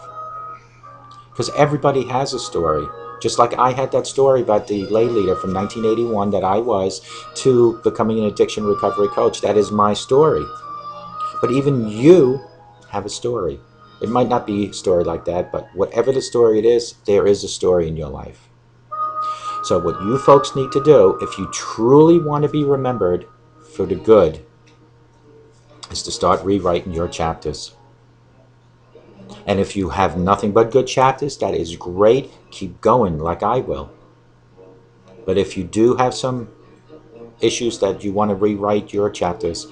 Because everybody has a story. Just like I had that story about the lay leader from 1981 that I was to becoming an addiction recovery coach. That is my story. But even you have a story. It might not be a story like that, but whatever the story it is, there is a story in your life. So what you folks need to do, if you truly want to be remembered for the good, is to start rewriting your chapters. And if you have nothing but good chapters, that is great. Keep going like I will. But if you do have some issues that you want to rewrite your chapters,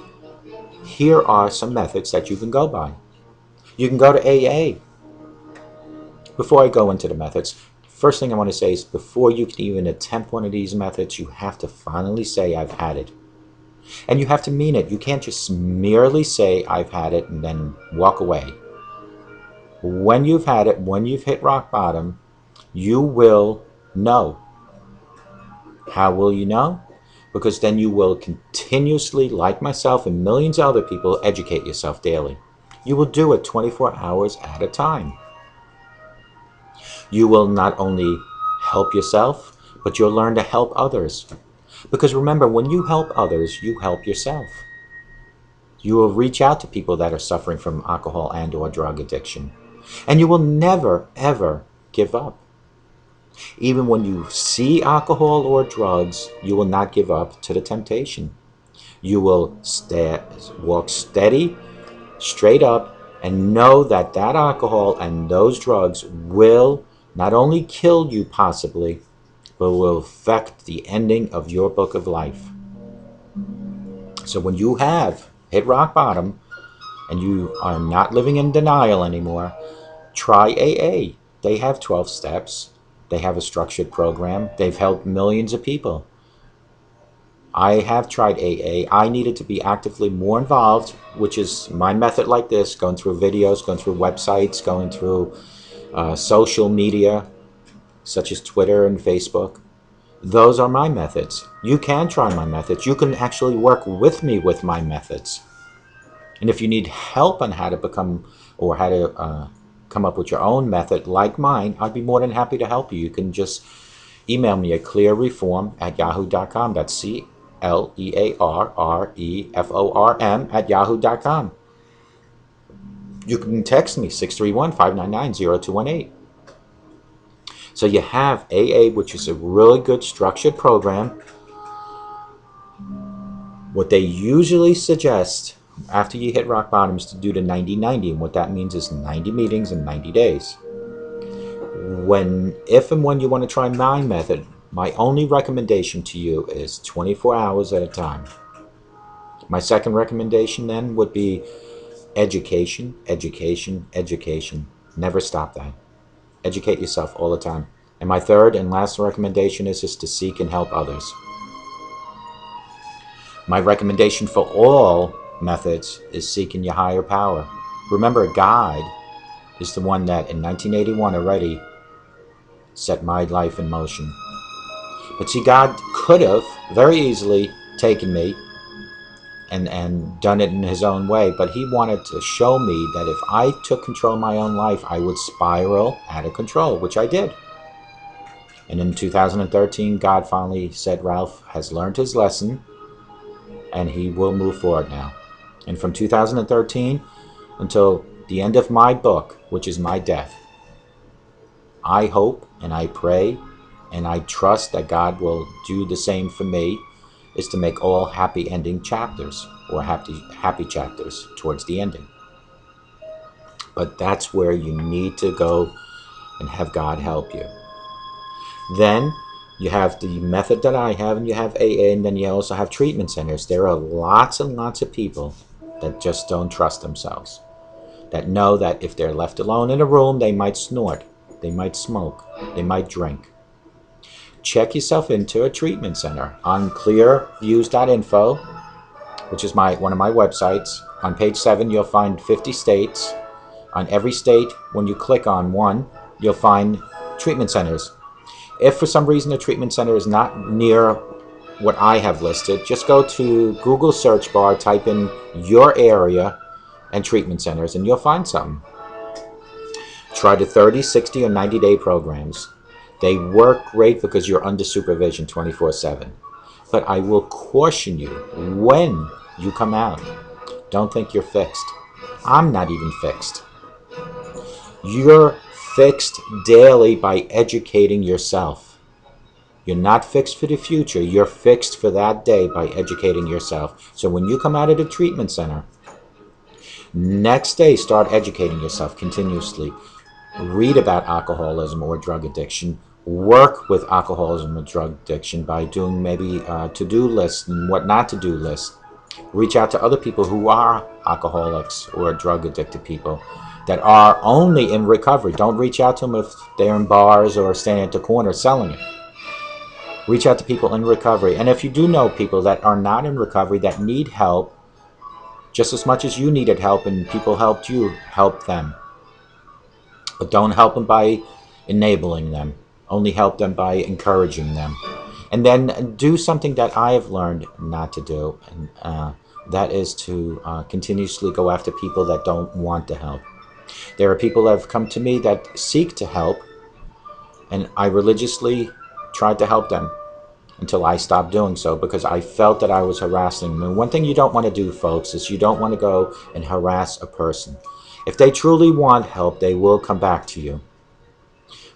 here are some methods that you can go by. You can go to AA. Before I go into the methods, first thing I want to say is before you can even attempt one of these methods, you have to finally say, I've had it. And you have to mean it. You can't just merely say, I've had it, and then walk away. When you've had it, when you've hit rock bottom, you will know. How will you know? Because then you will continuously, like myself and millions of other people, educate yourself daily. You will do it 24 hours at a time. You will not only help yourself, but you'll learn to help others. Because remember, when you help others, you help yourself. You will reach out to people that are suffering from alcohol and or drug addiction. And you will never, ever give up. Even when you see alcohol or drugs, you will not give up to the temptation. You will walk steady, straight up, and know that that alcohol and those drugs will not only kill you possibly, but will affect the ending of your book of life. So when you have hit rock bottom and you are not living in denial anymore, try AA. They have 12 steps. They have a structured program. They've helped millions of people. I have tried AA. I needed to be actively more involved, which is my method like this, going through videos, going through websites, going through social media, such as Twitter and Facebook. Those are my methods. You can try my methods. You can actually work with me with my methods. And if you need help on how to become or how to come up with your own method like mine, I'd be more than happy to help you. You can just email me at clearreform@yahoo.com. That's CLEARREFORM@yahoo.com. You can text me 631-599-0218. So you have AA, which is a really good structured program. What they usually suggest after you hit rock bottom is to do the 90-90, and what that means is 90 meetings in 90 days. If and when you want to try my method, my only recommendation to you is 24 hours at a time. My second recommendation then would be education, education, education. Never stop that. Educate yourself all the time. And my third and last recommendation is just to seek and help others. My recommendation for all methods is seeking your higher power. Remember, God is the one that in 1981 already set my life in motion. But see, God could have very easily taken me and done it in his own way, but he wanted to show me that if I took control of my own life, I would spiral out of control, which I did. And in 2013, God finally said, Ralph has learned his lesson, and he will move forward now. And from 2013 until the end of my book, which is my death, I hope and I pray and I trust that God will do the same for me, is to make all happy ending chapters, or happy chapters towards the ending. But that's where you need to go and have God help you. Then you have the method that I have, and you have AA, and then you also have treatment centers. There are lots and lots of people that just don't trust themselves, that know that if they're left alone in a room, they might snort, they might smoke, they might drink. Check yourself into a treatment center on clearviews.info, which is one of my websites. On page 7, you'll find 50 states. On every state, when you click on one, you'll find treatment centers. If for some reason a treatment center is not near what I have listed, just go to Google search bar, type in your area and treatment centers, and you'll find something. Try the 30, 60, or 90-day programs. They work great because you're under supervision 24/7. But I will caution you, when you come out, don't think you're fixed. I'm not even fixed. You're fixed daily by educating yourself. You're not fixed for the future. You're fixed for that day by educating yourself. So when you come out of the treatment center, next day start educating yourself continuously. Read about alcoholism or drug addiction. Work with alcoholism or drug addiction by doing maybe to-do lists and what not to do lists. Reach out to other people who are alcoholics or drug addicted people that are only in recovery. Don't reach out to them if they're in bars or standing at the corner selling it. Reach out to people in recovery. And if you do know people that are not in recovery that need help, just as much as you needed help and people helped you, help them. But don't help them by enabling them. Only help them by encouraging them. And then do something that I have learned not to do, and that is to continuously go after people that don't want to help. There are people that have come to me that seek to help, and I religiously tried to help them until I stopped doing so because I felt that I was harassing them. And one thing you don't want to do, folks, is you don't want to go and harass a person. If they truly want help, they will come back to you.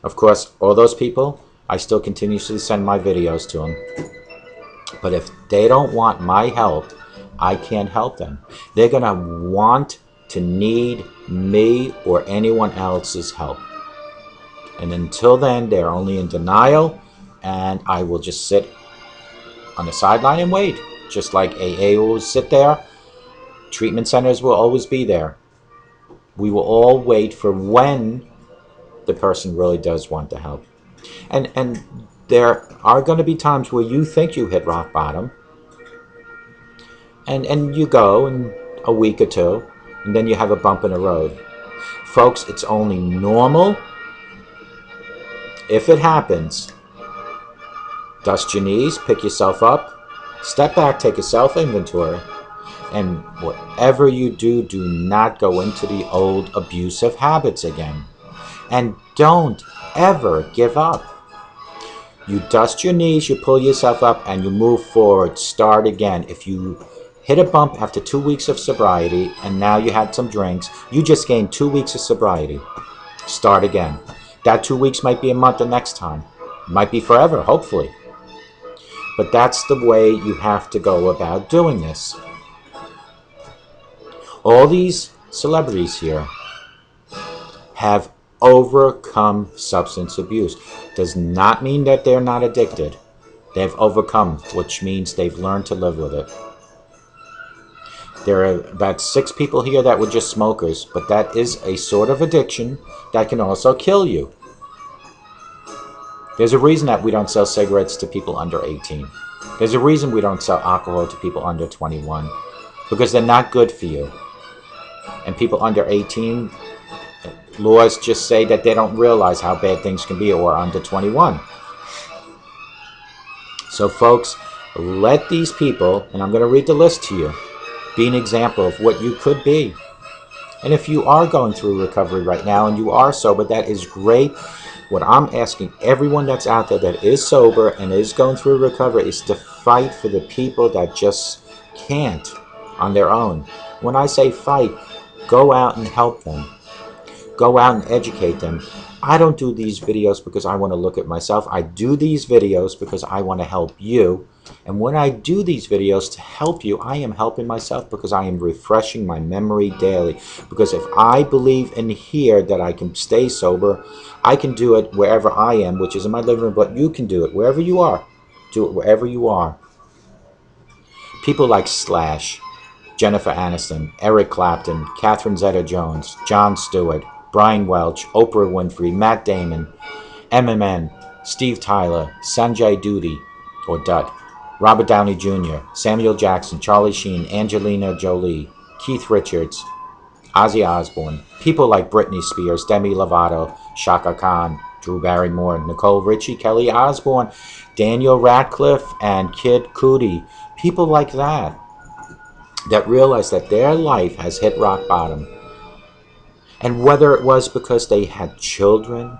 Of course, all those people, I still continuously send my videos to them. But if they don't want my help, I can't help them. They're going to want to need me or anyone else's help. And until then, they're only in denial, and I will just sit on the sideline and wait. Just like AA will sit there, treatment centers will always be there. We will all wait for when the person really does want to help. And there are going to be times where you think you hit rock bottom, and you go in a week or two, and then you have a bump in the road. Folks, it's only normal. If it happens, dust your knees, pick yourself up, step back, take a self-inventory, and whatever you do, do not go into the old abusive habits again. And don't ever give up. You dust your knees, you pull yourself up, and you move forward. Start again. If you hit a bump after 2 weeks of sobriety, and now you had some drinks, you just gained 2 weeks of sobriety. Start again. That 2 weeks might be a month the next time. Might be forever, hopefully. But that's the way you have to go about doing this. All these celebrities here have overcome substance abuse. Does not mean that they're not addicted. They've overcome, which means they've learned to live with it. There are about 6 people here that were just smokers, but that is a sort of addiction that can also kill you. There's a reason that we don't sell cigarettes to people under 18. There's a reason we don't sell alcohol to people under 21, because they're not good for you. And people under 18, laws just say that they don't realize how bad things can be, or under 21. So folks, let these people, and I'm going to read the list to you, be an example of what you could be. And if you are going through recovery right now and you are sober, that is great. What I'm asking everyone that's out there that is sober and is going through recovery is to fight for the people that just can't on their own. When I say fight, go out and help them. Go out and educate them. I don't do these videos because I want to look at myself. I do these videos because I want to help you. And when I do these videos to help you, I am helping myself because I am refreshing my memory daily. Because if I believe in here that I can stay sober, I can do it wherever I am, which is in my living room, but you can do it wherever you are. Do it wherever you are. People like Slash, Jennifer Aniston, Eric Clapton, Catherine Zeta-Jones, Jon Stewart, Brian Welch, Oprah Winfrey, Matt Damon, MMN, Steve Tyler, Sanjay Duty, or Dutt, Robert Downey Jr., Samuel Jackson, Charlie Sheen, Angelina Jolie, Keith Richards, Ozzy Osbourne, people like Britney Spears, Demi Lovato, Shaka Khan, Drew Barrymore, Nicole Richie, Kelly Osbourne, Daniel Radcliffe, and Kid Cudi, people like that realize that their life has hit rock bottom. And whether it was because they had children,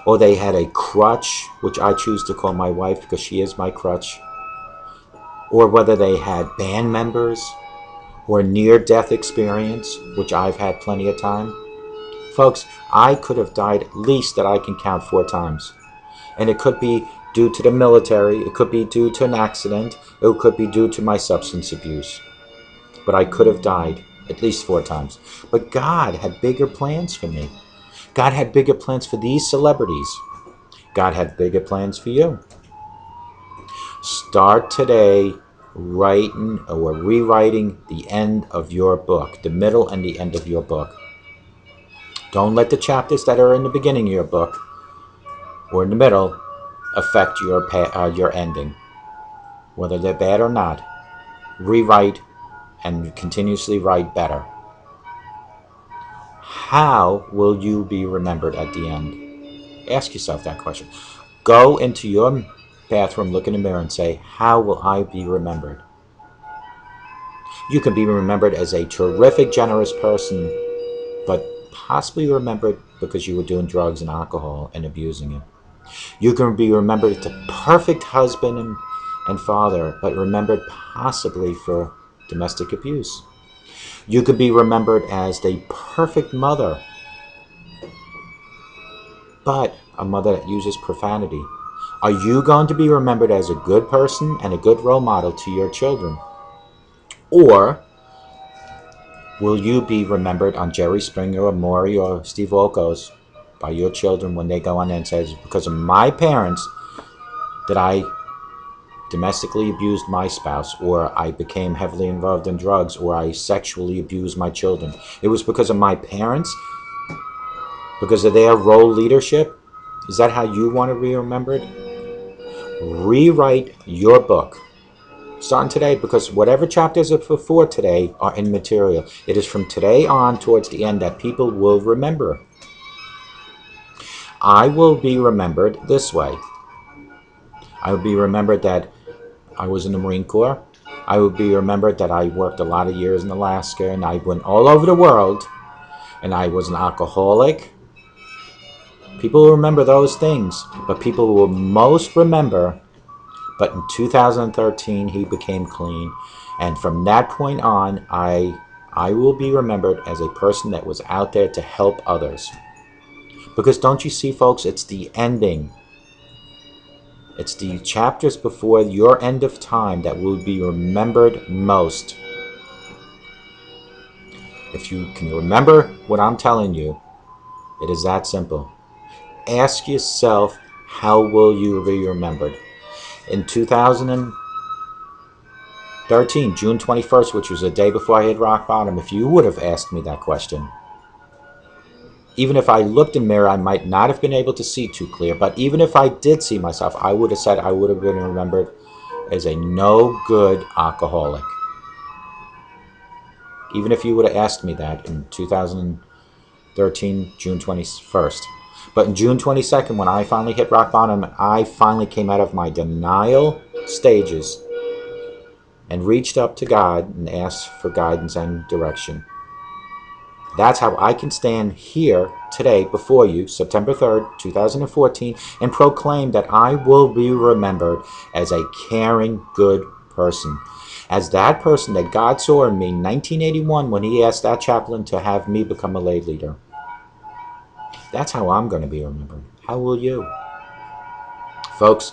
or they had a crutch, which I choose to call my wife because she is my crutch, or whether they had band members, or near-death experience, which I've had plenty of time. Folks, I could have died at least that I can count 4 times. And it could be due to the military, it could be due to an accident, it could be due to my substance abuse. But I could have died at least 4 times. But God had bigger plans for me. God had bigger plans for these celebrities. God had bigger plans for you. Start today writing or rewriting the end of your book, the middle and the end of your book. Don't let the chapters that are in the beginning of your book or in the middle affect your ending. Whether they're bad or not, rewrite and continuously write better. How will you be remembered at the end? Ask yourself that question. Go into your bathroom, look in the mirror and say, how will I be remembered? You can be remembered as a terrific, generous person, but possibly remembered because you were doing drugs and alcohol and abusing it. You can be remembered as a perfect husband and father, but remembered possibly for domestic abuse. You could be remembered as the perfect mother, but a mother that uses profanity. Are you going to be remembered as a good person and a good role model to your children? Or will you be remembered on Jerry Springer or Maury or Steve Wilkos by your children when they go on there and say, because of my parents that I domestically abused my spouse, or I became heavily involved in drugs, or I sexually abused my children. It was because of my parents, because of their role leadership. Is that how you want to be remembered? Rewrite your book. starting today, because whatever chapters are before today are immaterial. It is from today on towards the end that people will remember. I will be remembered this way. I will be remembered that I was in the Marine Corps. I will be remembered that I worked a lot of years in Alaska and I went all over the world and I was an alcoholic. People will remember those things, but people will most remember, but in 2013 he became clean, and from that point on I will be remembered as a person that was out there to help others. Because don't you see, folks, it's the ending. It's the chapters before your end of time that will be remembered most. If you can remember what I'm telling you, it is that simple. Ask yourself, how will you be remembered? In 2013, June 21st, which was the day before I hit rock bottom, if you would have asked me that question, even if I looked in the mirror, I might not have been able to see too clear, but even if I did see myself, I would have said I would have been remembered as a no-good alcoholic. Even if you would have asked me that in 2013, June 21st. But in June 22nd, when I finally hit rock bottom, I finally came out of my denial stages and reached up to God and asked for guidance and direction. That's how I can stand here today before you, September 3rd, 2014, and proclaim that I will be remembered as a caring, good person. As that person that God saw in me in 1981 when he asked that chaplain to have me become a lay leader. That's how I'm going to be remembered. How will you? Folks,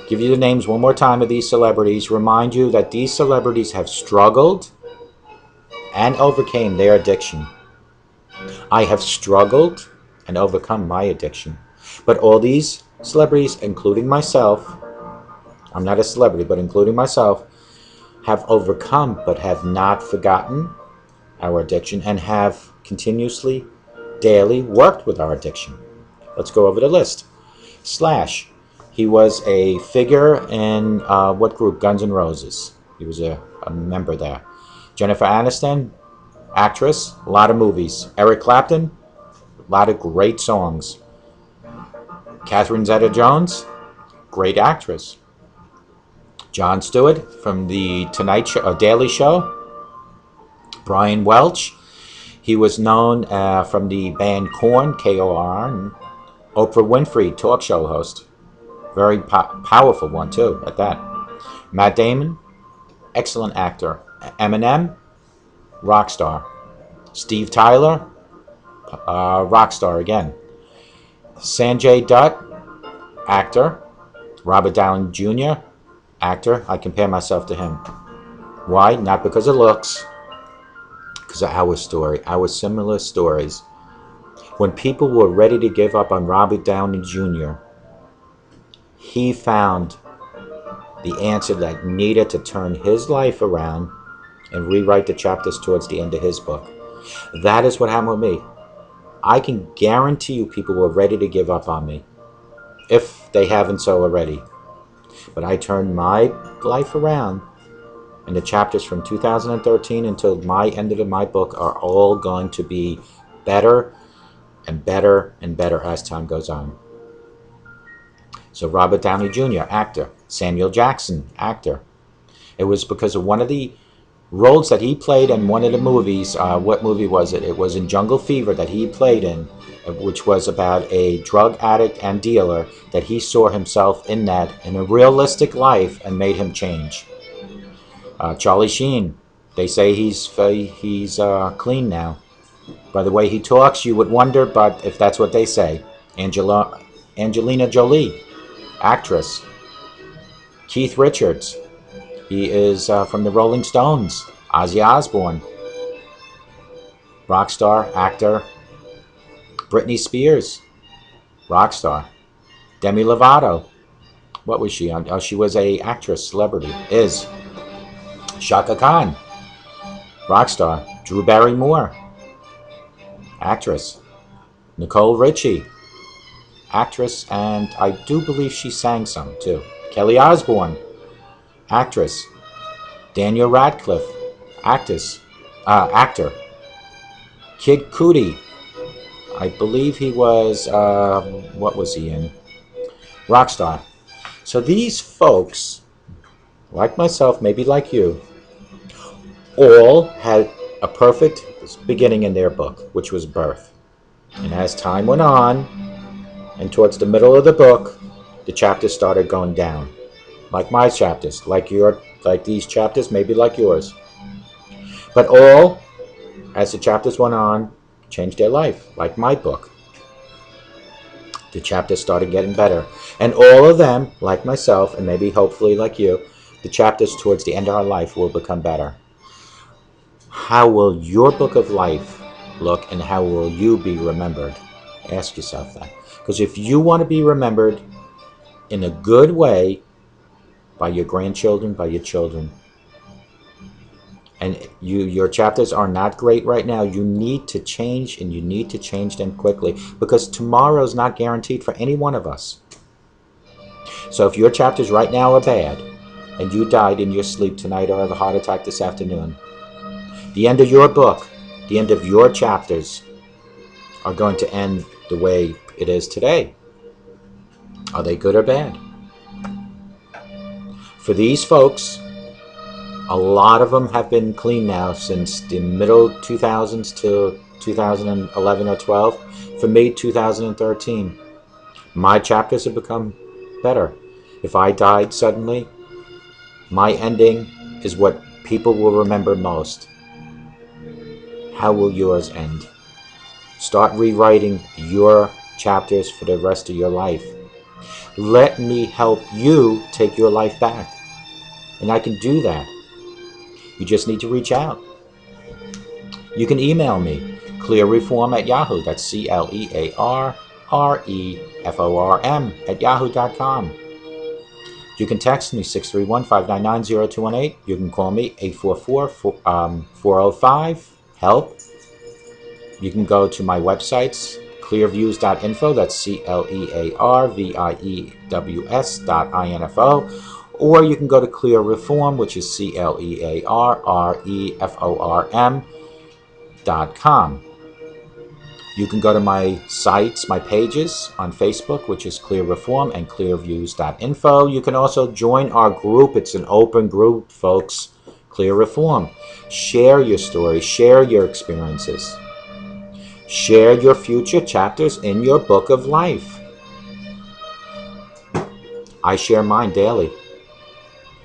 give you the names one more time of these celebrities. Remind you that these celebrities have struggled and overcame their addiction. I have struggled and overcome my addiction. But all these celebrities, including myself, I'm not a celebrity, but including myself, have overcome but have not forgotten our addiction and have continuously, daily worked with our addiction. Let's go over the list. Slash, he was a figure in what group? Guns N' Roses. He was a member there. Jennifer Aniston, actress, a lot of movies. Eric Clapton, a lot of great songs. Catherine Zeta-Jones, great actress. Jon Stewart from the Tonight Show, Daily Show. Brian Welch, he was known from the band Korn, K-O-R, and Oprah Winfrey, talk show host. Very powerful one too, at that. Matt Damon, excellent actor. Eminem, rock star. Steve Tyler, rock star again. Sanjay Dutt, actor. Robert Downey Jr., actor. I compare myself to him. Why? Not because of looks, because of our story, our similar stories. When people were ready to give up on Robert Downey Jr., he found the answer that needed to turn his life around and rewrite the chapters towards the end of his book. That is what happened with me. I can guarantee you people were ready to give up on me, if they haven't so already. But I turned my life around, and the chapters from 2013 until my end of my book are all going to be better and better and better as time goes on. So Robert Downey Jr., actor. Samuel Jackson, actor. It was because of one of the roles that he played in one of the movies. What movie was it? It was in Jungle Fever that he played in, which was about a drug addict and dealer that he saw himself in that in a realistic life and made him change. Charlie Sheen, they say he's clean now. By the way he talks, you would wonder, but if that's what they say. Angelina Jolie, actress. Keith Richards, he is from the Rolling Stones. Ozzy Osbourne, rock star, actor. Britney Spears, rock star. Demi Lovato, what was she on? Oh, she was a actress, celebrity, is. Shaka Khan, rock star. Drew Barrymore, actress. Nicole Richie, actress, and I do believe she sang some too. Kelly Osbourne, actress. Daniel Radcliffe, actor. Kid Cudi, I believe he was, what was he in? Rockstar. So these folks, like myself, maybe like you, all had a perfect beginning in their book, which was birth. And as time went on, and towards the middle of the book, the chapters started going down. Like my chapters, like these chapters, maybe like yours. But all, as the chapters went on, changed their life, like my book. The chapters started getting better. And all of them, like myself, and maybe hopefully like you, the chapters towards the end of our life will become better. How will your book of life look, and how will you be remembered? Ask yourself that. Because if you want to be remembered in a good way by your grandchildren, by your children, and your chapters are not great right now, you need to change, and you need to change them quickly, because tomorrow's not guaranteed for any one of us. So if your chapters right now are bad, and you died in your sleep tonight or have a heart attack this afternoon, the end of your book, the end of your chapters are going to end the way it is today. Are they good or bad? For these folks, a lot of them have been clean now since the middle 2000s to 2011 or 12. For me, 2013. My chapters have become better. If I died suddenly, my ending is what people will remember most. How will yours end? Start rewriting your chapters for the rest of your life. Let me help you take your life back. And I can do that. You just need to reach out. You can email me, clearreform@yahoo. That's CLEARREFORM@yahoo.com. You can text me 631-599-0218. You can call me 844-405-HELP. You can go to my websites, clearviews.info, that's CLEARVIEWS.info, or you can go to Clear Reform, which is CLEARREFORM.com. You can go to my sites, my pages on Facebook, which is Clear Reform and clearviews.info. You can also join our group. It's an open group, folks. Clear Reform. Share your story. Share your experiences. Share your future chapters in your book of life. I share mine daily.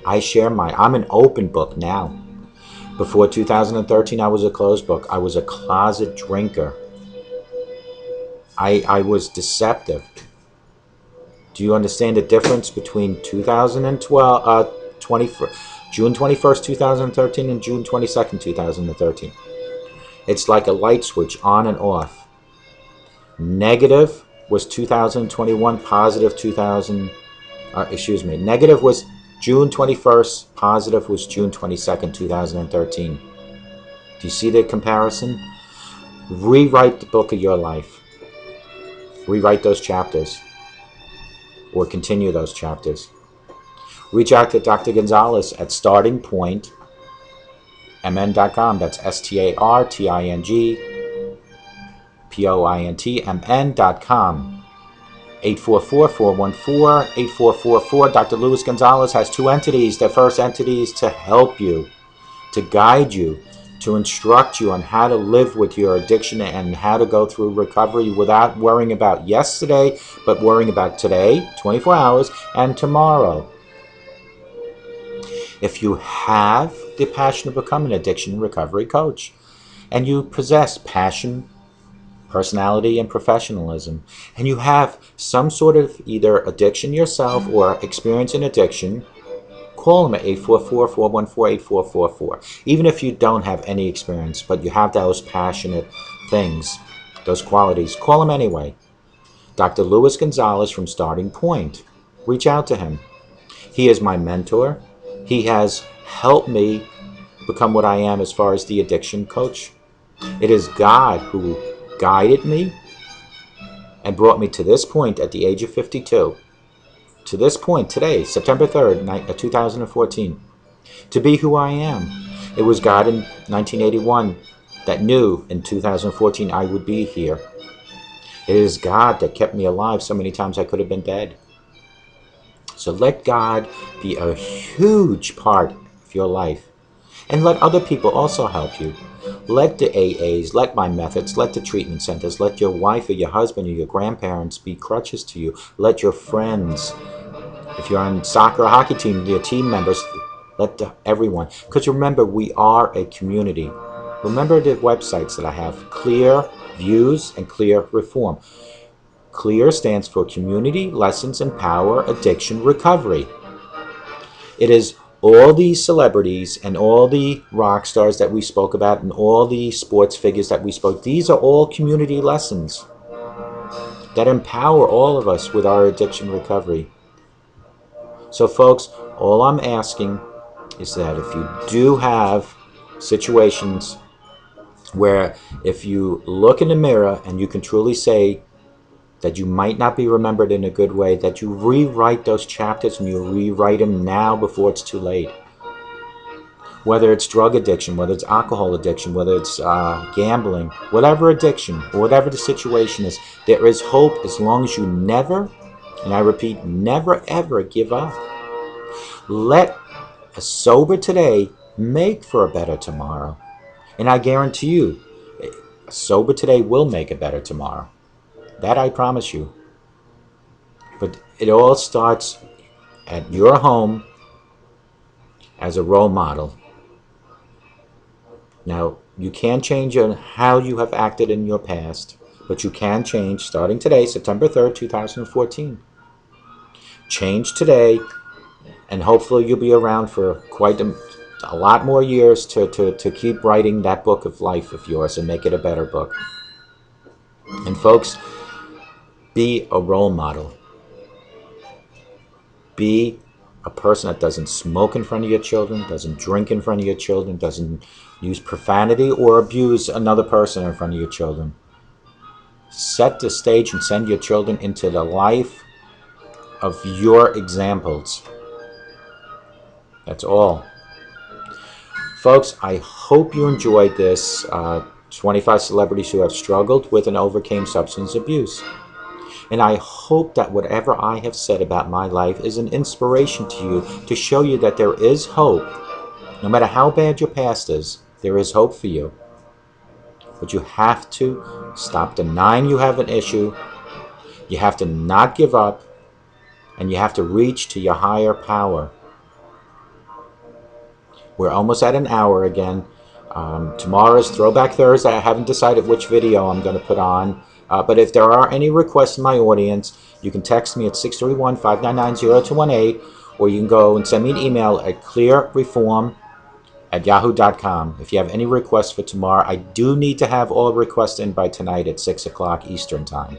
I'm an open book now. Before 2013, I was a closed book. I was a closet drinker. I was deceptive. Do you understand the difference between 2012, June 21st, 2013 and June 22nd, 2013? It's like a light switch on and off. Negative was 2021, positive negative was June 21st, positive was June 22nd, 2013. Do you see the comparison? Rewrite the book of your life. Rewrite those chapters, or continue those chapters. Reach out to Dr. Gonzalez at startingpointmn.com. That's startingpointmn.com. 844-414-8444. Dr. Luis Gonzalez has two entities. The first entity is to help you, to guide you, to instruct you on how to live with your addiction and how to go through recovery without worrying about yesterday, but worrying about today, 24 hours, and tomorrow. If you have the passion to become an addiction recovery coach, and you possess passion, personality, and professionalism, and you have some sort of either addiction yourself or experience in addiction, call them at 844-414-8444. Even if you don't have any experience, but you have those passionate things, those qualities, call him anyway. Dr. Luis Gonzalez from Starting Point. Reach out to him. He is my mentor. He has helped me become what I am as far as the addiction coach. It is God who guided me and brought me to this point at the age of 52. To this point today, September 3rd, 2014. to be who I am. It was God in 1981 that knew in 2014 I would be here. It is God that kept me alive so many times I could have been dead. So let God be a huge part of your life. And let other people also help you. Let the AAs, let my methods, let the treatment centers, let your wife or your husband or your grandparents be crutches to you. Let your friends, if you're on soccer or hockey team, your team members, let everyone. Because remember, we are a community. Remember the websites that I have, Clear Views and Clear Reform. CLEAR stands for Community Lessons Empower Addiction Recovery. It is all these celebrities and all the rock stars that we spoke about and all the sports figures that we spoke. These are all community lessons that empower all of us with our addiction recovery. So folks, all I'm asking is that if you do have situations where if you look in the mirror and you can truly say that you might not be remembered in a good way, that you rewrite those chapters and you rewrite them now before it's too late. Whether it's drug addiction, whether it's alcohol addiction, whether it's gambling, whatever addiction, or whatever the situation is, there is hope as long as you never, and I repeat, never ever give up. Let a sober today make for a better tomorrow. And I guarantee you, a sober today will make a better tomorrow. That I promise you. But it all starts at your home as a role model. Now, you can't change how you have acted in your past, but you can change starting today, September 3rd, 2014. Change today, and hopefully you'll be around for quite a lot more years to keep writing that book of life of yours and make it a better book. And folks, be a role model. Be a person that doesn't smoke in front of your children, doesn't drink in front of your children, doesn't use profanity or abuse another person in front of your children. Set the stage and send your children into the life of your examples. That's all. Folks, I hope you enjoyed this 25 celebrities who have struggled with and overcame substance abuse. And I hope that whatever I have said about my life is an inspiration to you, to show you that there is hope. No matter how bad your past is, there is hope for you. But you have to stop denying you have an issue. You have to not give up. And you have to reach to your higher power. We're almost at an hour again. Tomorrow is Throwback Thursday. I haven't decided which video I'm going to put on. But if there are any requests in my audience, you can text me at 631-599-0218, or you can go and send me an email at clearreform@yahoo.com. If you have any requests for tomorrow, I do need to have all requests in by tonight at 6 o'clock Eastern Time.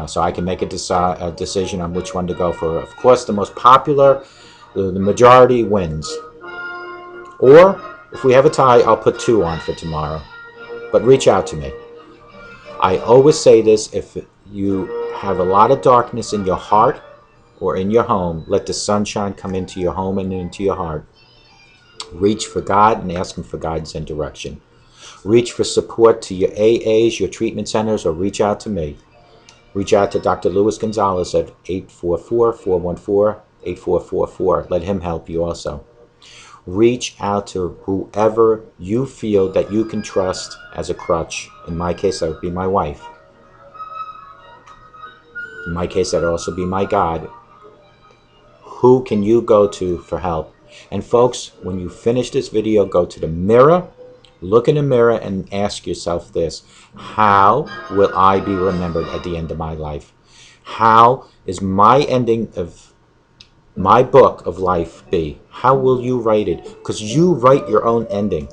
So I can make a decision on which one to go for. Of course, the most popular, the majority wins. Or, if we have a tie, I'll put 2 on for tomorrow. But reach out to me. I always say this, if you have a lot of darkness in your heart or in your home, let the sunshine come into your home and into your heart. Reach for God and ask Him for guidance and direction. Reach for support to your AAs, your treatment centers, or reach out to me. Reach out to Dr. Luis Gonzalez at 844-414-8444. Let him help you also. Reach out to whoever you feel that you can trust as a crutch. In my case, that would be my wife. In my case, that would also be my God. Who can you go to for help? And folks, when you finish this video, go to the mirror, look in the mirror and ask yourself this: how will I be remembered at the end of my life? How is my ending of my book of life be? How will you write it? Because you write your own ending.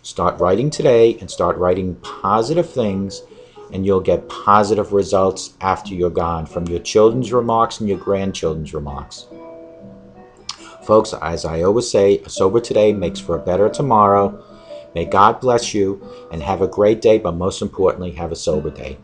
Start writing today and start writing positive things, and you'll get positive results after you're gone, from your children's remarks and your grandchildren's remarks. Folks, as I always say, a sober today makes for a better tomorrow. May God bless you and have a great day, but most importantly, have a sober day.